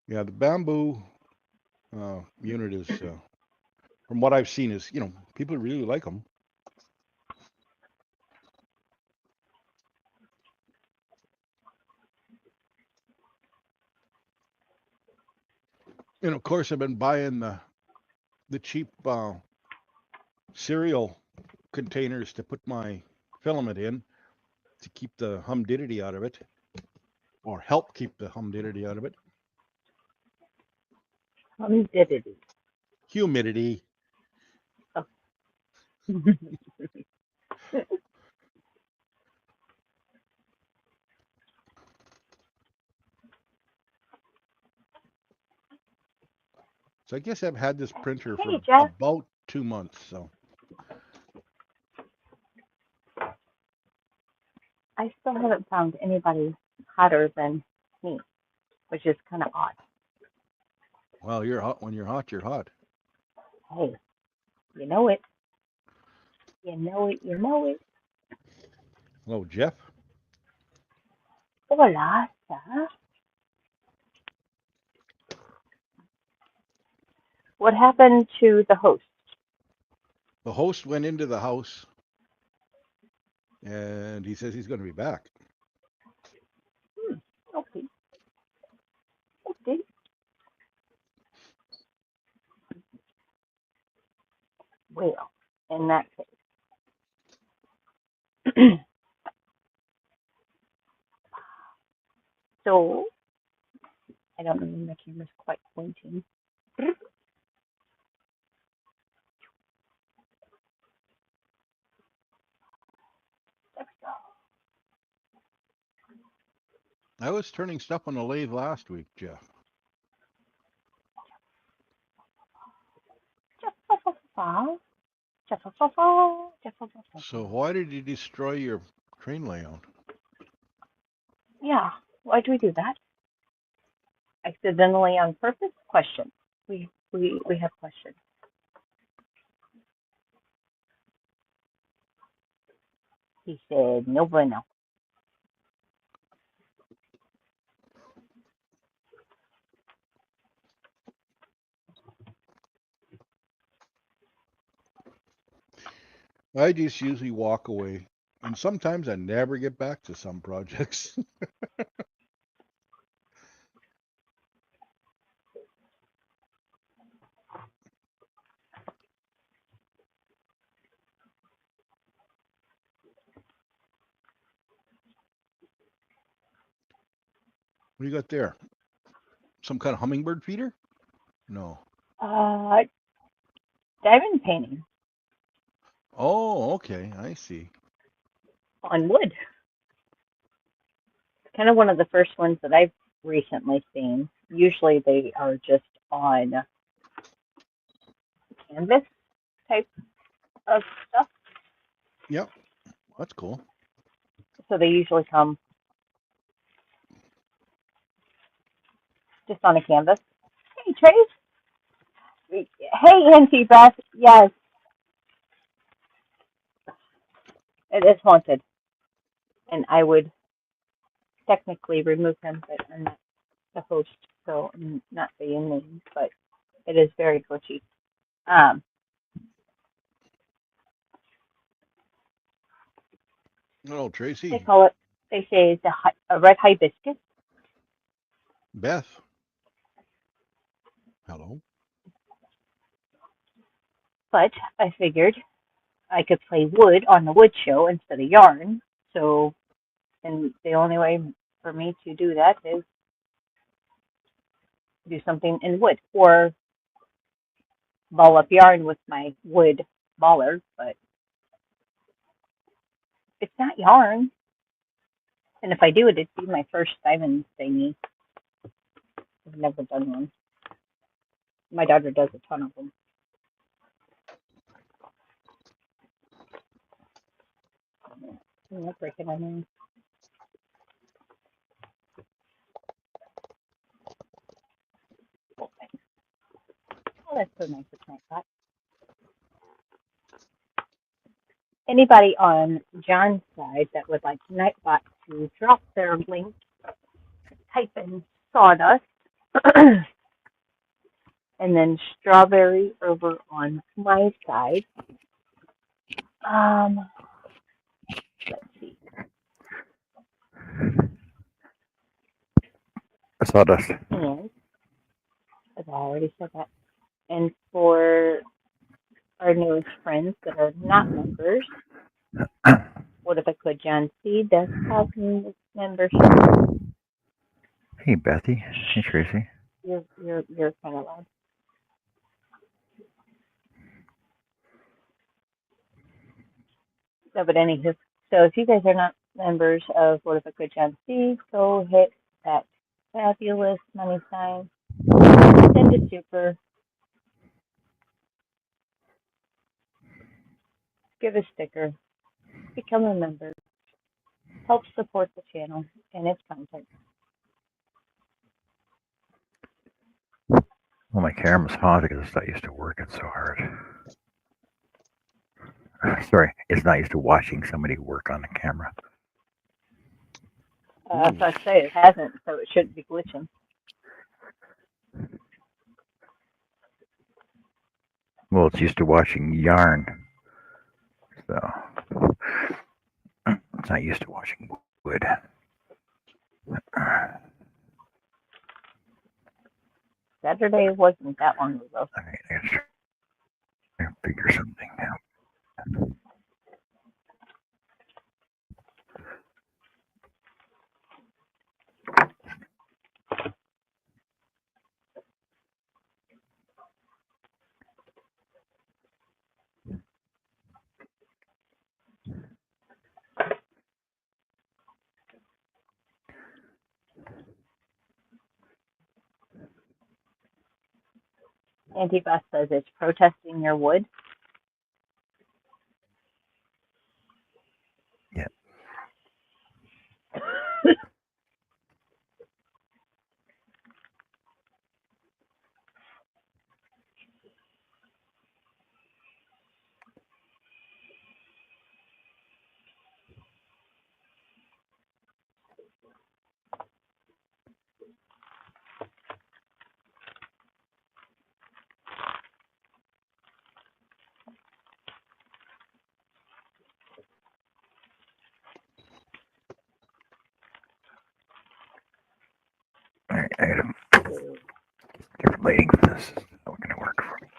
Yeah, the bamboo unit is, from what I've seen, is people really like them. And of course, I've been buying the cheap cereal containers to put my filament in to keep the humidity out of it, or help keep the humidity out of it. Humidity. Humidity. Oh. So I guess I've had this printer for Hey, Jeff. about 2 months. So I still haven't found anybody hotter than me, which is kind of odd. well, you're hot. When you're hot, you're hot. Hey, you know it. You know it. You know it. Hello, Jeff. Hola, sir. What happened to the host? The host went into the house, and he says he's going to be back. Okay. Okay. Well, in that case. So, I don't know when the camera's quite pointing. There we go. I was turning stuff on the lathe last week, Jeff. So why did you destroy your train layout? Yeah, why do we do that? Accidentally on purpose? Question. We have questions. He said, no bueno. I just usually walk away, and sometimes I never get back to some projects. What do you got there? Some kind of hummingbird feeder? No. Diamond painting Oh, okay. I see. on wood. It's kind of one of the first ones that I've recently seen. Usually they are just on canvas type of stuff. Yep. That's cool. So they usually come just on a canvas. Hey, Trace. Hey, Auntie Beth. Yes, it is haunted. And I would technically remove him, but I'm not the host, so I'm not saying names, but it is very glitchy. Um, Oh, they Tracy. call it, they say it's a red hibiscus, Beth. Hello. but I figured I could play wood on the wood show instead of yarn. So, and the only way for me to do that is do something in wood or ball up yarn with my wood baller, but it's not yarn. And if I do it, it'd be my first diamond thingy. I've never done one. My daughter does a ton of them. I'm not breaking them. Oh, that's so nice. It's not that. Anybody on John's side that would like Nightbot to drop their link, type in sawdust, and then strawberry over on my side. Let's see. Sawdust. And as I already said that. And for our newest friends that are not members, what if I could? John C. does have membership. Hey, Bethy. Hey, Tracy. You're kind of loud. No, but anywho, so if you guys are not members of What If I Could John C, go hit that fabulous money sign, send a super, give a sticker, become a member, help support the channel and its content. Well, my camera's haunted because it's not used to working so hard. Sorry, it's not used to watching somebody work on the camera. As I say, it hasn't, so it shouldn't be glitching. Well, it's used to watching yarn, so it's not used to watching wood. Saturday wasn't that long ago. All right, I gotta try to figure something out. Auntie Beth says it's protesting your wood. Yeah. All right, I gotta different lighting for this. It's not gonna work for me.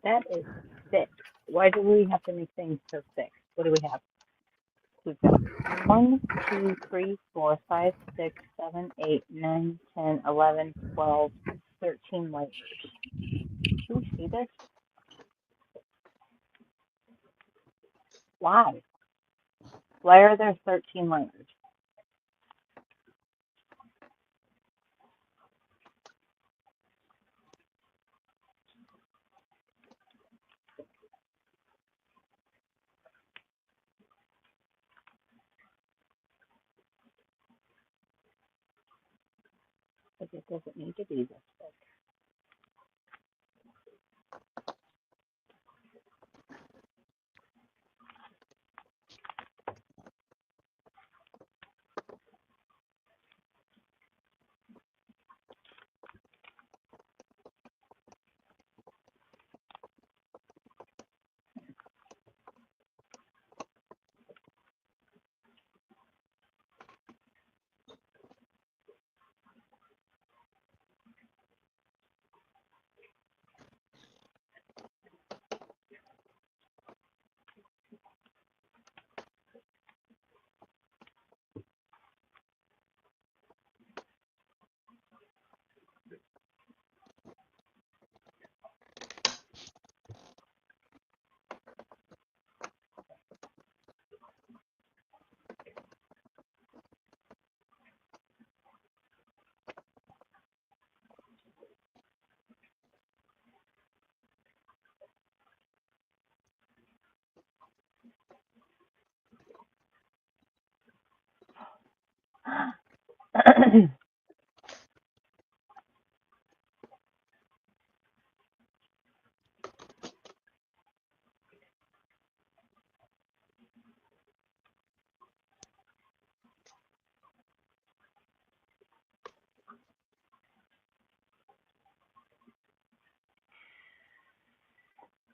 That is thick. Why do we have to make things so thick? What do we have? We've got 1, 2, 3, 4, 5, 6, 7, 8, 9, 10, 11, 12, 13 layers. Do we see this? Why? Why are there 13 layers? Because it doesn't need to be this big.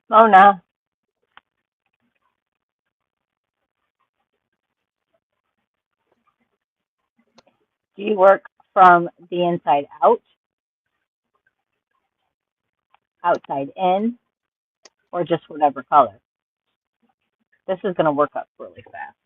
Mona, do you work from the inside out, outside in, or just whatever color? This is going to work up really fast.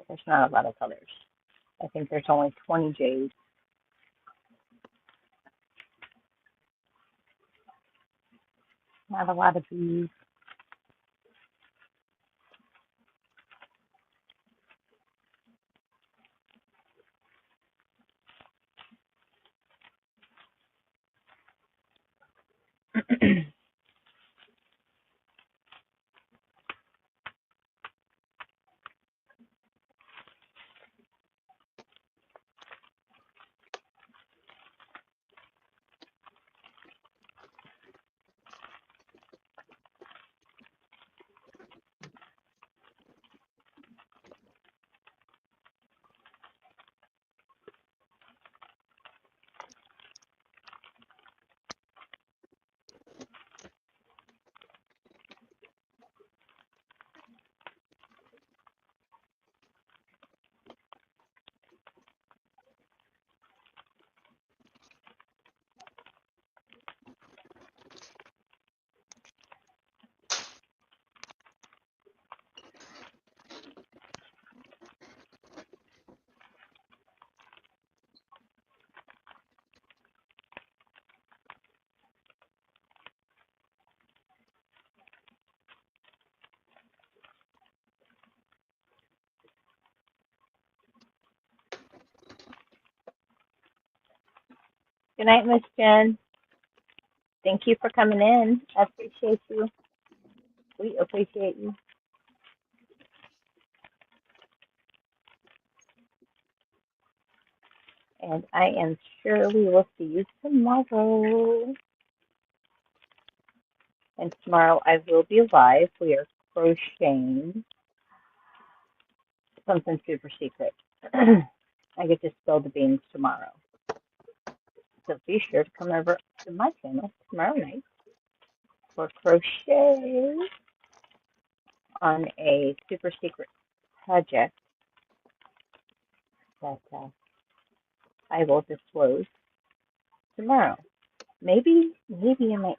There's not a lot of colors. I think there's only 20 J's. Not a lot of B's. Good night, Miss Jen. Thank you for coming in. I appreciate you. We appreciate you. And I am sure we will see you tomorrow. And tomorrow I will be live. We are crocheting something super secret. I get to spill the beans tomorrow. So be sure to come over to my channel tomorrow night for crochet on a super secret project that I will disclose tomorrow. Maybe I might.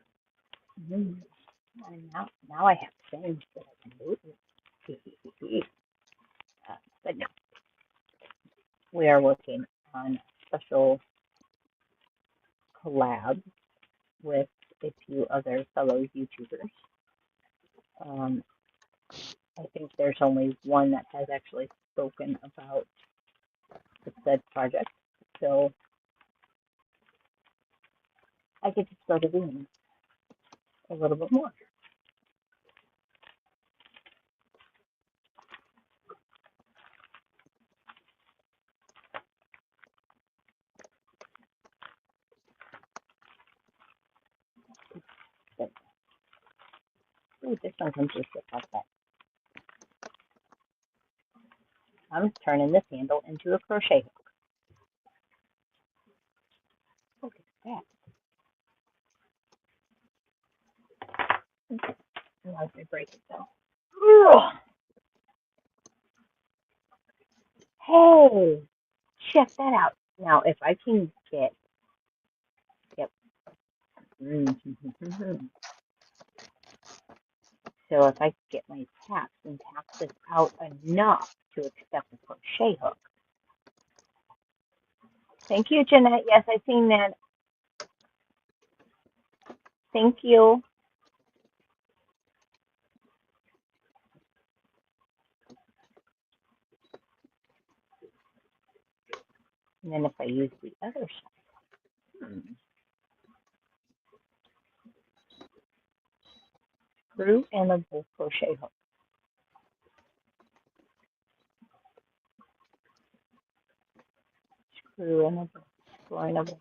Now I have things that I can do. But no, we are working on a special collab with a few other fellow YouTubers. I think there's only one that has actually spoken about the said project, so I get to spill the beans a little bit more. Ooh, this one comes with a like that. I'm turning this handle into a crochet hook. Look at that. I'm not going to break it though. Ugh. Hey, check that out. Now, if I can get, yep. So if I get my taps and tap this out enough to accept the crochet hook. Thank you, Jeanette. Yes, I've seen that. Thank you. And then if I use the other side, screw and a full crochet hook. Screw and a bowl, screw and a bowl.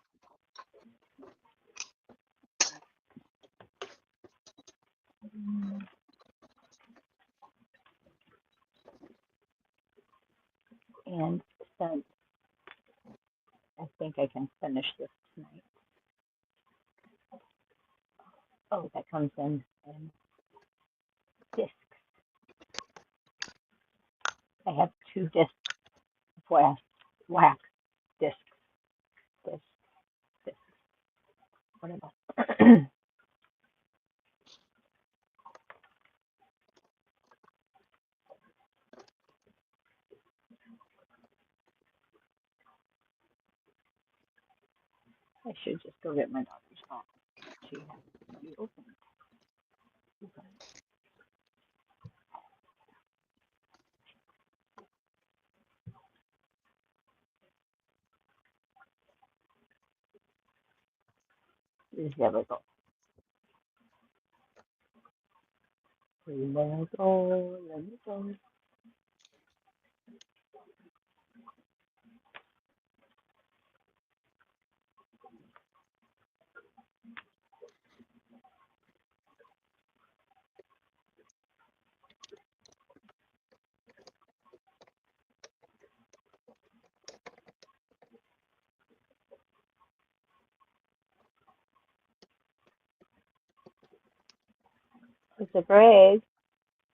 And since I think I can finish this tonight. Oh, that comes in discs. I have 2 discs of wax discs. Discs. Whatever. I should just go get my daughter's phone. She has to be open. There we go. Let me go. It's a Greg.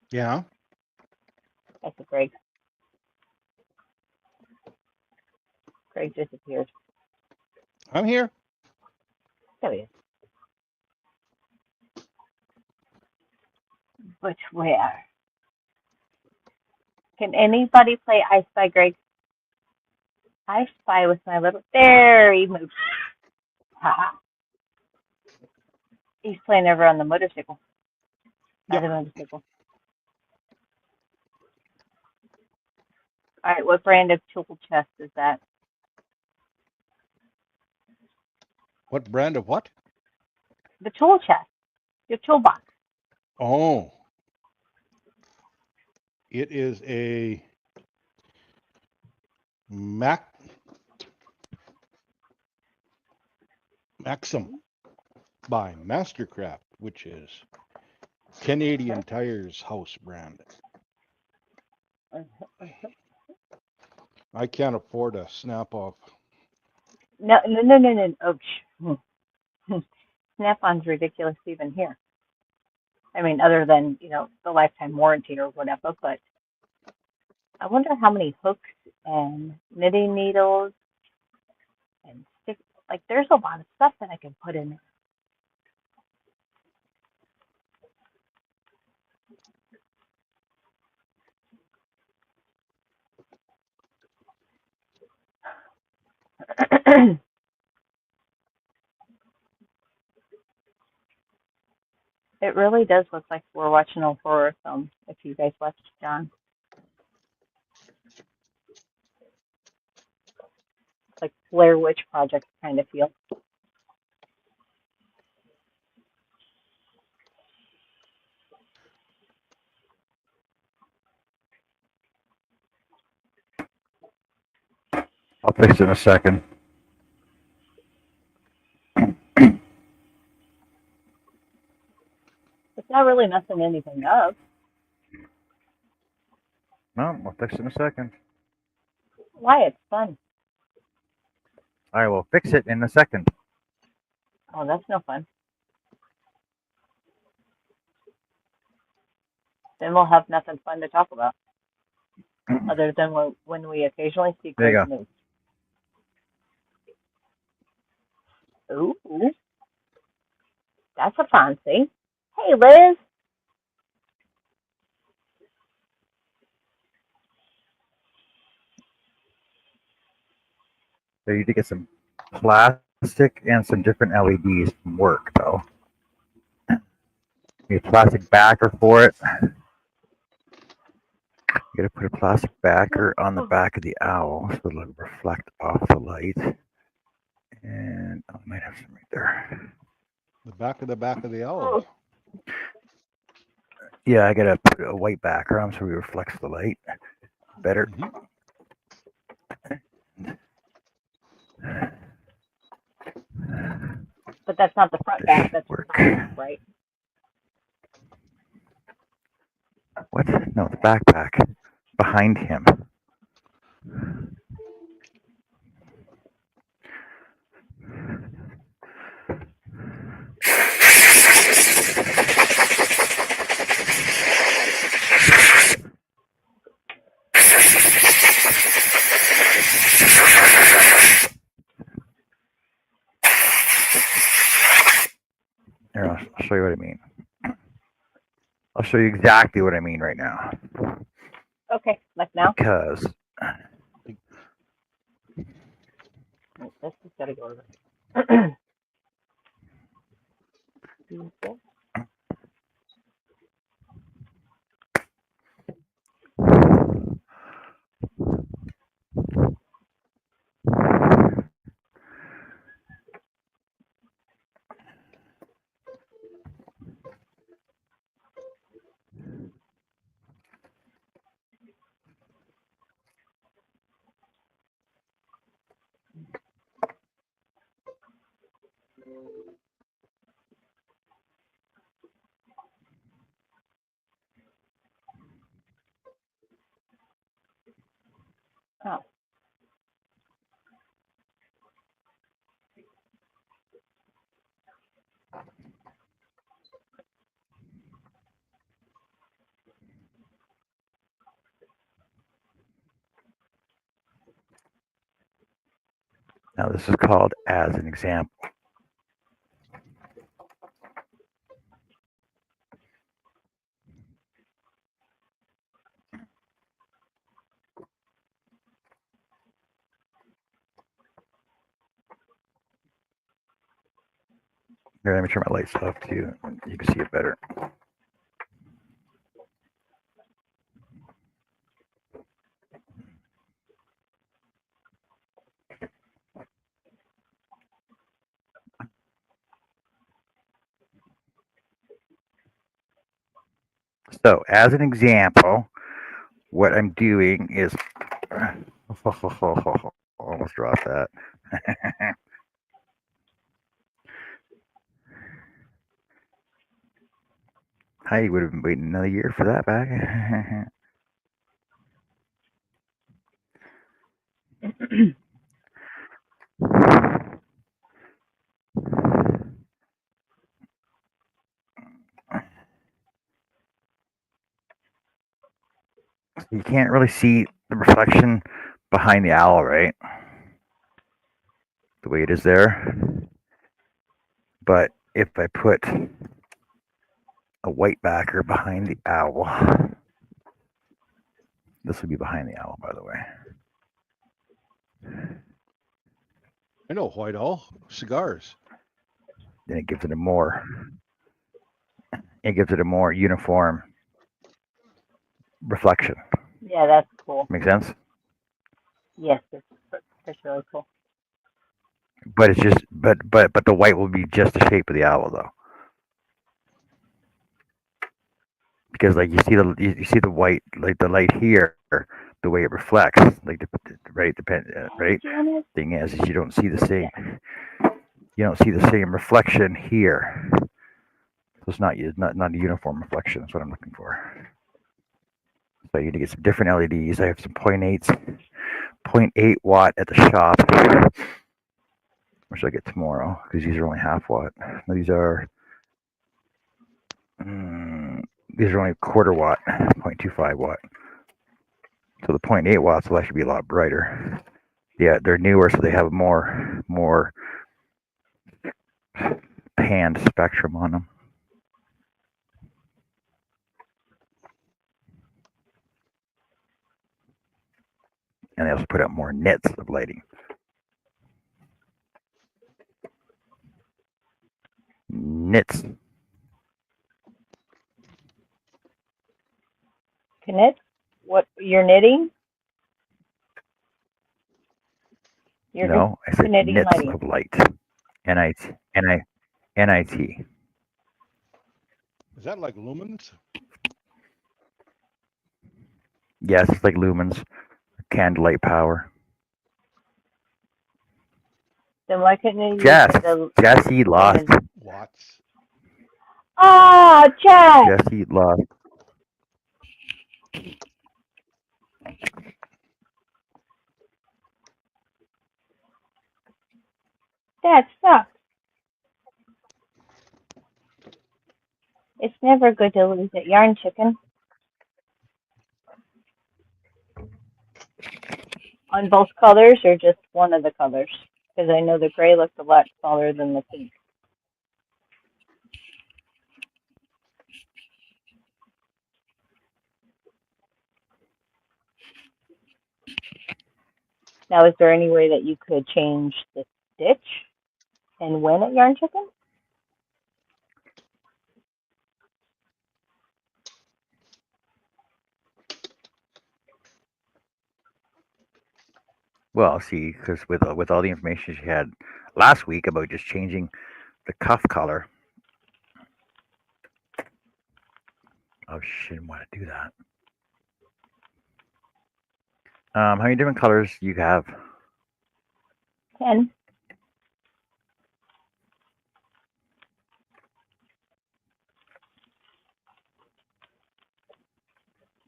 Yeah. That's a Greg. Greg disappeared. I'm here. There he is. But where? Can anybody play I Spy, Greg? I Spy with my little. There he moved. Haha. He's playing over on the motorcycle. Yep. The motorcycle. All right, what brand of tool chest is that? What brand of what? The tool chest. Your toolbox. Oh. It is a Maxim by Mastercraft, which is Canadian Tire's house brand. I can't afford a snap-off. No. Oh, Snap-on's ridiculous even here. I mean, other than, the lifetime warranty or whatever, but I wonder how many hooks and knitting needles and stick. Like, there's a lot of stuff that I can put in there. It really does look like we're watching a horror film. If you guys watched John, it's like Blair Witch Project kind of feel. I'll fix it in a second. It's not really messing anything up. No, I'll fix it in a second. Why? It's fun. I will fix it in a second. Oh, that's no fun. Then we'll have nothing fun to talk about, other than when we occasionally see There you great news. Ooh, that's a fancy. Hey, Liz. So you need to get some plastic and some different LEDs from work, though. You need a plastic backer for it. You gotta put a plastic backer on the back of the owl so it'll reflect off the light. And I might have some right there. The back of the owl. Yeah, I gotta put a white backer on so it reflects the light better. But that's not the front back. That's the back, right? What? No, the backpack behind him. Here, I'll show you what I mean. I'll show you exactly what I mean right now. Okay, like now? Because This has got to go over. Oh. now this is called as an example. Here, let me turn my lights off too. You can see it better. So, as an example, what I'm doing is almost dropped that. Heidi would have been waiting another year for that back. You can't really see the reflection behind the owl, right? The way it is there. But if I put a white backer behind the owl, this will be behind the owl, by the way. I know, White Owl. Cigars. Then it gives it a more uniform reflection. Yeah, that's cool. Make sense? Yes, that's really cool. But it's just but the white will be just the shape of the owl though. Because like you see the white, like the light here, the way it reflects, like right right. Thing is you don't see the same. You don't see the same reflection here. So it's not a uniform reflection. That's what I'm looking for. So you need to get some different LEDs. I have some 0.8 watt at the shop, which I'll get tomorrow because these are only half watt. These are only quarter watt, 0.25 watt. So the 0.8 watts will actually be a lot brighter. Yeah, they're newer, so they have more panned spectrum on them. And they also put out more nits of lighting. Nits. Knit? What you're knitting? No, I said knitting nits lighting. of light. N-I-T. Is that like lumens? Yes, it's like lumens, candlelight power. Then why couldn't you use Jesse lost. Watts. Oh, Jess! Jesse lost. That sucks. It's never good to lose at Yarn Chicken. On both colors or just one of the colors? Because I know the gray looked a lot smaller than the pink. Now, is there any way that you could change the stitch and win at Yarn Chicken? Well, see, because with all the information she had last week about just changing the cuff color, oh, she didn't want to do that. How many different colors do you have? 10.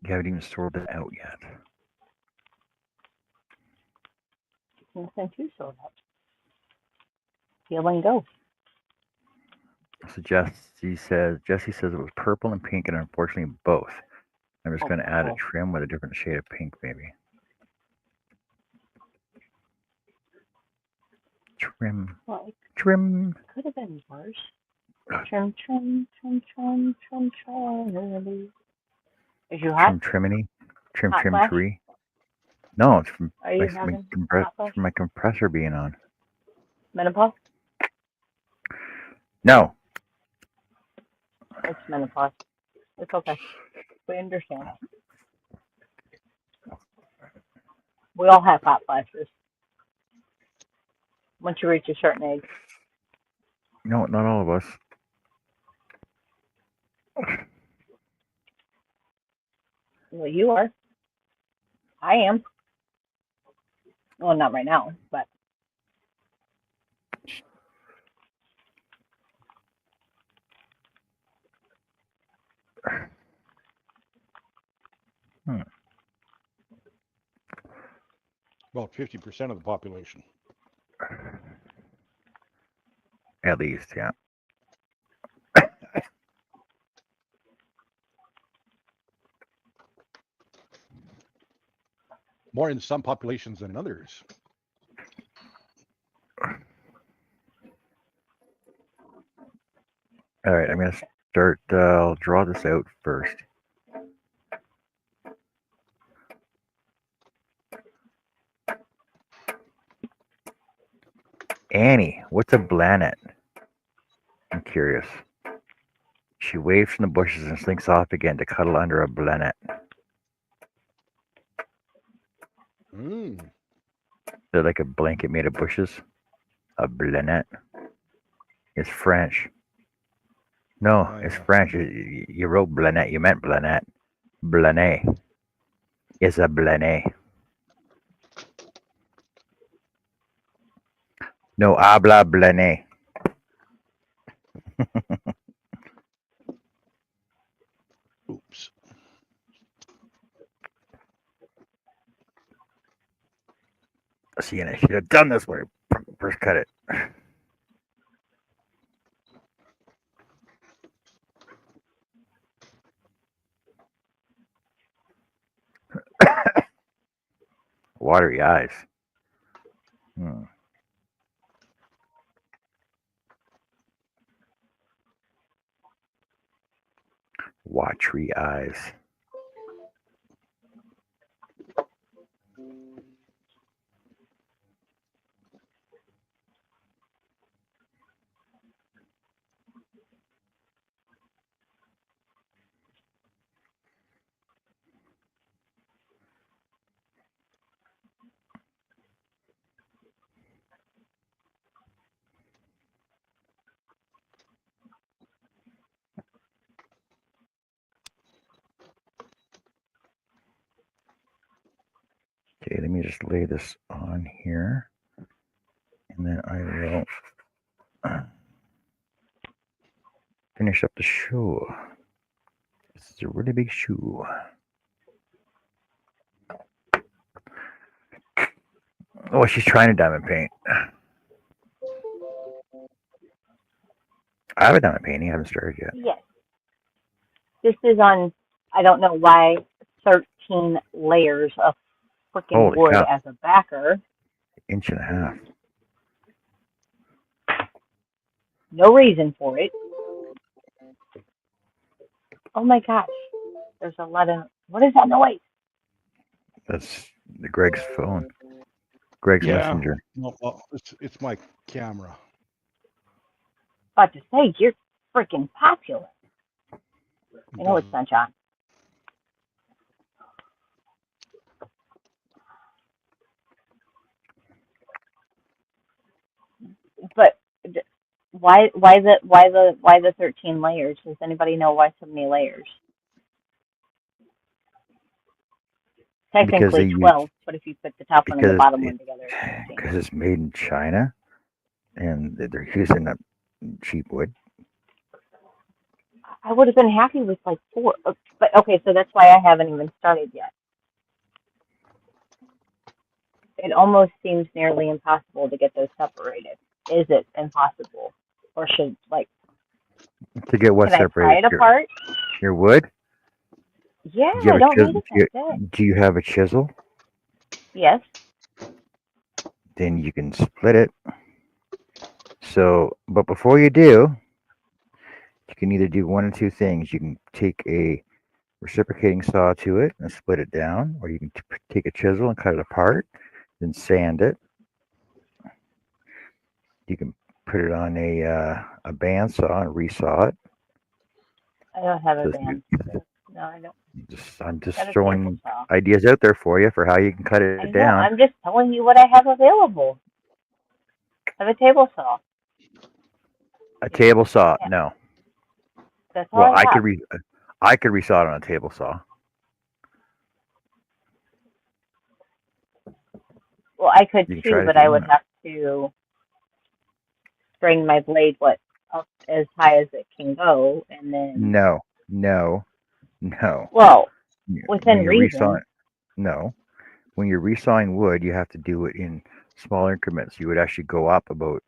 You haven't even sorted it out yet. Since you sold out. Feel and go. So Jesse says it was purple and pink, and unfortunately both. I'm just going to add a trim with a different shade of pink, maybe. Trim. Well, Trim. Could have been worse. Trim. Is you hot? Triminy. Trim flash? tree. No, it's from Are you having from my compressor being on. Menopause? No. It's menopause. It's okay. We understand. We all have hot flashes. Once you reach a certain age. No, not all of us. Well, you are. I am. Well, not right now, but. About 50% of the population. At least, yeah. more in some populations than in others. All right, I'm going to start. I'll draw this out first. Annie, what's a blanet? I'm curious. She waves from the bushes and slinks off again to cuddle under a blanet. They're like a blanket made of bushes. A blanet. It's French. No, it's French. You wrote blanet. You meant blanet. Blanet. It's a blanet. No habla blanet. Oops. See, and I should have done this when I first cut it. Watery eyes. Watery eyes. Okay, let me just lay this on here, and then I will finish up the shoe. This is a really big shoe. Oh, she's trying to diamond paint. I have a diamond painting. I haven't started yet. Yes. This is on, I don't know why, 13 layers of freaking Holy wood cow. as a backer. Inch and a half. No reason for it. Oh my gosh. There's a lot of, what is that noise? That's Greg's phone. Greg's messenger. No, well, it's my camera. About to say, you're freaking popular. I know it's sunshine. But why the 13 layers? Does anybody know why so many layers? Technically 12, but if you put the top one and the bottom one together, it's 13. Because it's made in China, and they're using that cheap wood. I would have been happy with like 4, but okay, so that's why I haven't even started yet. It almost seems nearly impossible to get those separated. Is it impossible, or should to get what can separated? I pry it apart? Your wood? Yeah, I don't need it. Do you have a chisel? Yes. Then you can split it. So, but before you do, you can either do one of two things. You can take a reciprocating saw to it and split it down, or you can take a chisel and cut it apart, then sand it. You can put it on a bandsaw and resaw it. I don't have a bandsaw. No, I don't. I'm just throwing ideas out there for you for how you can cut it down. I'm just telling you what I have available. I have a table saw. A table saw? Yeah. No. That's all I have. I could resaw it on a table saw. Well, I could too, but I would have to bring my blade up as high as it can go, and then. No. Well, within reason. No. When you're resawing wood, you have to do it in small increments. You would actually go up about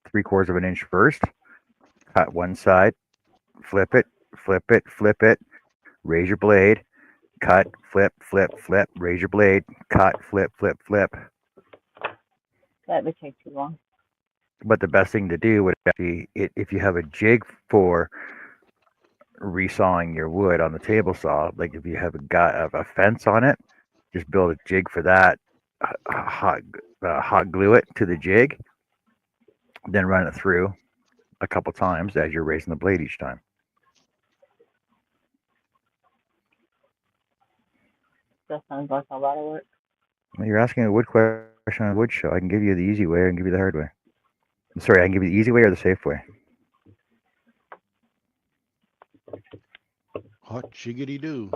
3/4 of an inch first, cut one side, flip it, raise your blade, cut, flip, flip, flip, raise your blade, cut, flip, flip, flip. That would take too long. But the best thing to do would be if you have a jig for resawing your wood on the table saw, like if you have a fence on it, just build a jig for that, hot glue it to the jig, then run it through a couple times as you're raising the blade each time. That sounds like a lot of work. Well, you're asking a wood question on a wood show. I can give you the easy way. I can give you the hard way. I'm sorry, I can give you the easy way or the safe way. Hot jiggity do.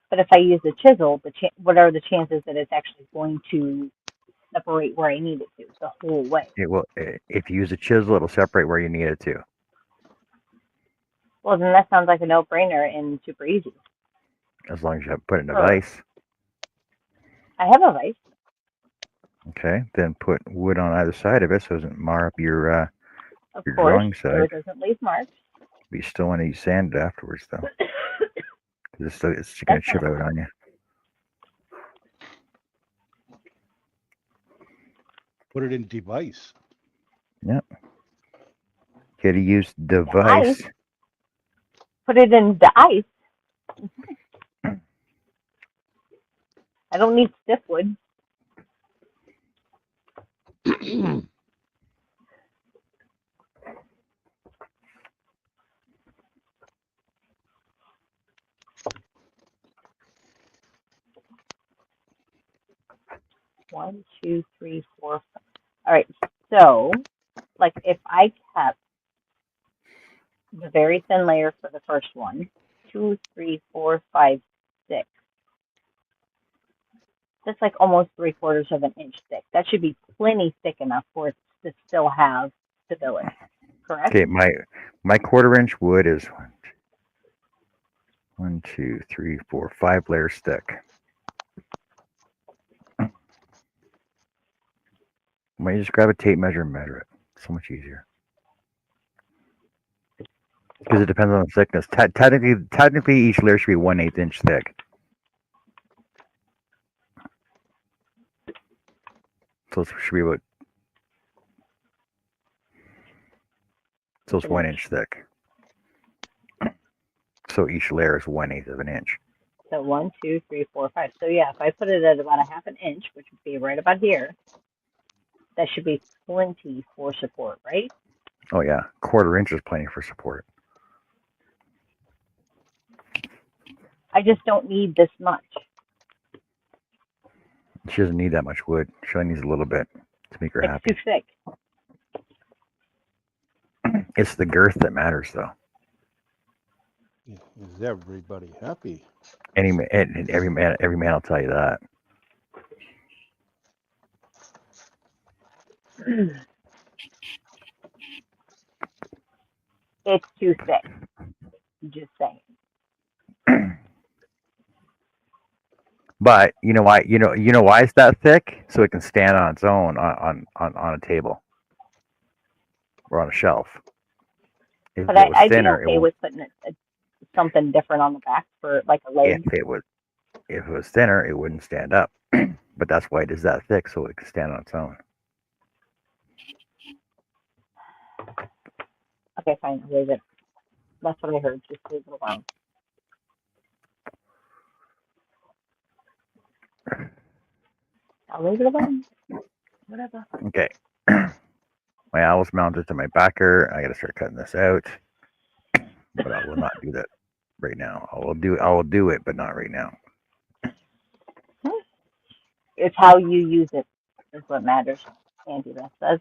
But if I use a chisel, what are the chances that it's actually going to separate where I need it to the whole way? It will. If you use a chisel, it'll separate where you need it to. Well, then that sounds like a no-brainer and super easy. As long as you have put it in a Sure. vise. I have a vise. Okay, then put wood on either side of it so it doesn't mar up your Of your course, drawing so side. it doesn't leave marks. But you still want to sand it afterwards, though. 'Cause it's going to chip out on you. Put it in device. Yep. You got to use device. Put it in the ice. I don't need stiff wood. One, two, three, four, five. All right. So, like, if I kept the very thin layer for the first one, 2, 3, 4, 5, 6. That's like almost 3/4 of an inch thick. That should be plenty thick enough for it to still have stability. Correct? Okay, my 1/4 inch wood is 1, 2, 3, 4, 5 layers thick. Might just grab a tape measure and measure it. So much easier. Because it depends on the thickness. Technically, each layer should be 1/8 inch thick. So it should be about. So it's 1 inch thick. So each layer is 1/8 of an inch. So 1, 2, 3, 4, 5. So yeah, if I put it at about a half an inch, which would be right about here, that should be plenty for support, right? Oh yeah, 1/4 inch is plenty for support. I just don't need this much. She doesn't need that much wood. She only needs a little bit to make her It's happy. too thick. It's the girth that matters, though. Is everybody happy? Every man will tell you that. It's too thick. Just saying. But you know why? You know why it's that thick? So it can stand on its own on a table or on a shelf. If But it was I'd be thinner, okay with putting something different on the back for like a leg. if it was thinner, it wouldn't stand up. But that's why it is that thick, so it can stand on its own. Okay, fine. I'll leave it. That's what I heard. Just leave it alone. I'll leave it alone. Whatever. Okay. My owl's mounted to my backer. I gotta start cutting this out. But I will not do that right now. I will do it, but not right now. It's how you use it is what matters. Andy Beth says.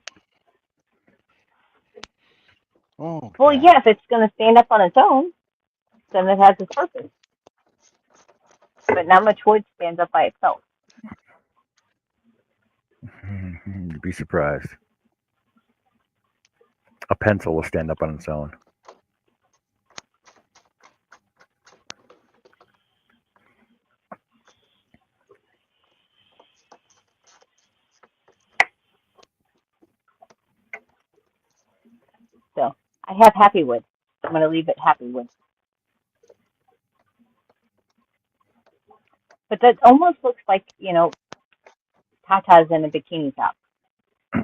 Oh. Well, yeah, if it's going to stand up on its own, then it has its purpose. But not much wood stands up by itself. You'd be surprised. A pencil will stand up on its own. I have Happy Wood. I'm going to leave it Happy Wood. But that almost looks like, tatas in a bikini top.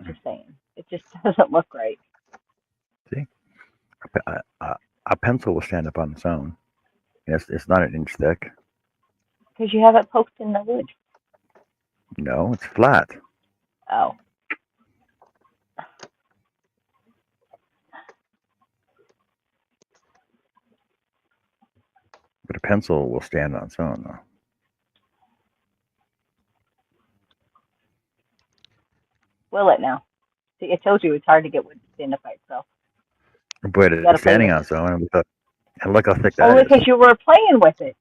Just saying. It just doesn't look right. See, a pencil will stand up on its own. It's not an inch thick. Because you have it poked in the wood. No, it's flat. Oh. But a pencil will stand on its own, though. Will it now? See, I told you it's hard to get wood to stand up by itself. But it's standing on its own. And look how thick that Only is. because you were playing with it.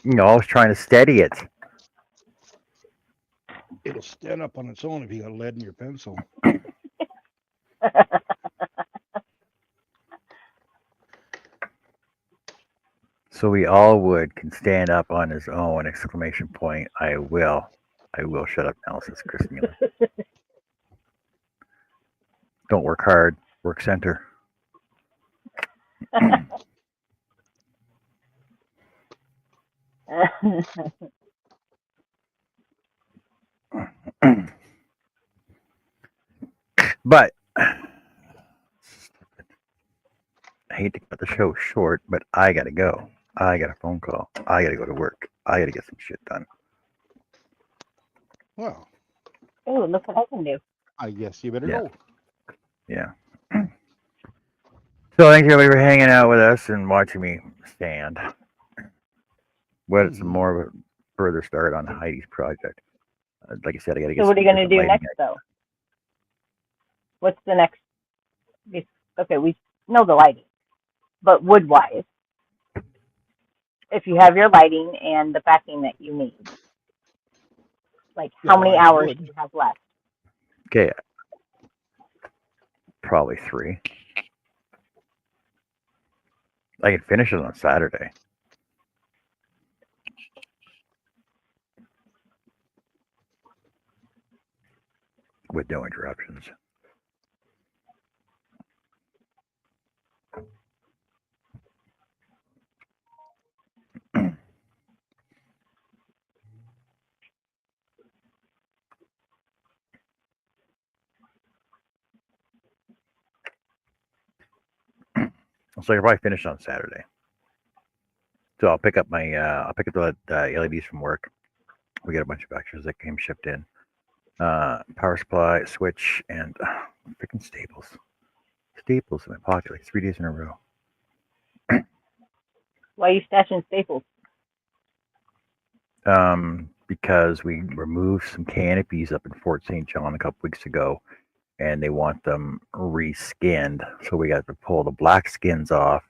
I was trying to steady it. It'll stand up on its own if you got lead in your pencil. So we all would can stand up on his own! ! I will shut up now, says Chris Mueller. Don't work hard, work center. But I hate to cut the show short, but I gotta go. I got a phone call. I gotta go to work. I gotta get some shit done. Well, Oh, look what I can do. I guess you better Yeah. go. Yeah. So thanks everybody for hanging out with us and watching me stand. What's more of a further start on Heidi's project? Like I said, I gotta get. So what are you going to do next, lighting. though? What's the next? Okay, we know the lighting, but wood-wise, if you have your lighting and the backing that you need, like how many hours do you have left? Okay, probably 3. I can finish it on Saturday. With no interruptions. So I'll probably finish on Saturday. So I'll pick up the LEDs from work. We got a bunch of extras that came shipped in. Power supply, switch, and freaking staples. Staples in my pocket like 3 days in a row. Why are you stashing staples? Because we removed some canopies up in Fort St. John a couple weeks ago, and they want them reskinned. So we got to pull the black skins off,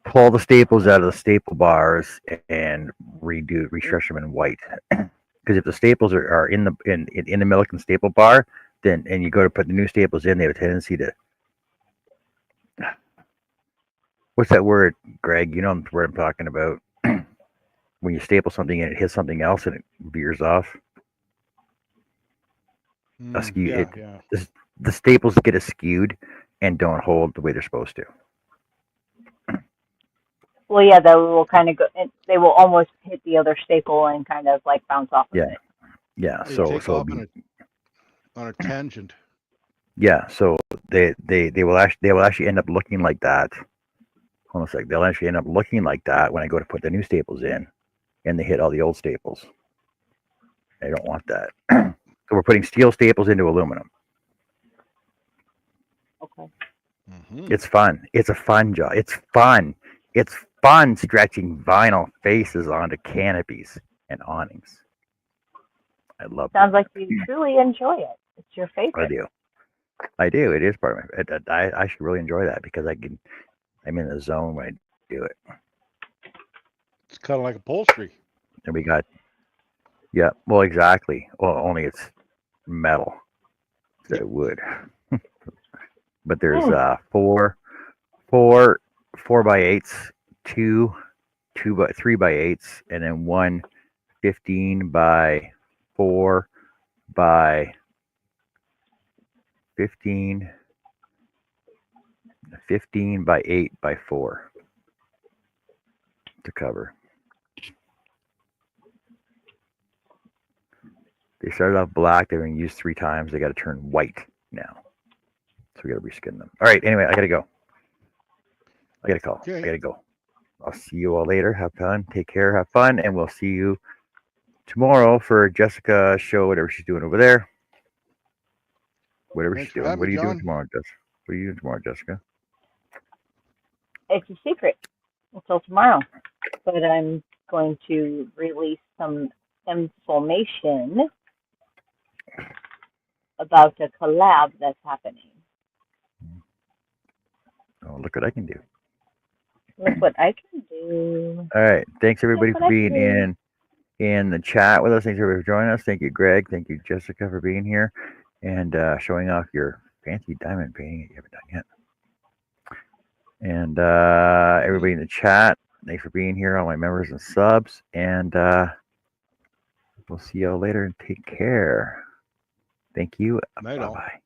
pull the staples out of the staple bars, and restretch them in white. Because if the staples are in the Milliken staple bar, then and you go to put the new staples in, they have a tendency to. What's that word, Greg? You know the word I'm talking about. When you staple something and it hits something else and it veers off. Yeah. The staples get askewed and don't hold the way they're supposed to. Well, yeah, they will kind of go. They will almost hit the other staple and kind of like bounce off of it. Yeah. They So take off on a tangent. Yeah. So they will actually end up looking like that. Hold on a sec. They'll actually end up looking like that when I go to put the new staples in, and they hit all the old staples. I don't want that. So we're putting steel staples into aluminum. Okay. Mm-hmm. It's fun. It's a fun job. It's fun. It's fun stretching vinyl faces onto canopies and awnings. I love it. Sounds like you truly enjoy it. It's your favorite. I do. It is part of my. I actually really enjoy that because I'm in the zone when I do it. It's kind of like upholstery. And we got. Yeah. Well, exactly. Well, only it's metal. So wood. But there's 4 by 8s, 2 by 3 by 8s, and then 1 15 by 4 by 15 15 by 8 by 4 to cover. They started off black. They're going to use 3 times. They got to turn white now. So we got to reskin them. All right. Anyway, I got to go. I got a call. Okay. I got to go. I'll see you all later. Have fun. Take care. Have fun. And we'll see you tomorrow for Jessica's show, whatever she's doing over there. Whatever Thanks she's for doing. having What are me, you doing John. tomorrow, Jessica? What are you doing tomorrow, Jessica? It's a secret until tomorrow. But I'm going to release some information about a collab that's happening. Oh, look what I can do. Look what I can do. All right. Thanks everybody Look for what I can being do. in the chat with us. Thanks everybody for joining us. Thank you, Greg. Thank you, Jessica, for being here and showing off your fancy diamond painting that you haven't done yet. And everybody in the chat, thanks for being here, all my members and subs. And we'll see y'all later and take care. Thank you. Night all. Bye-bye.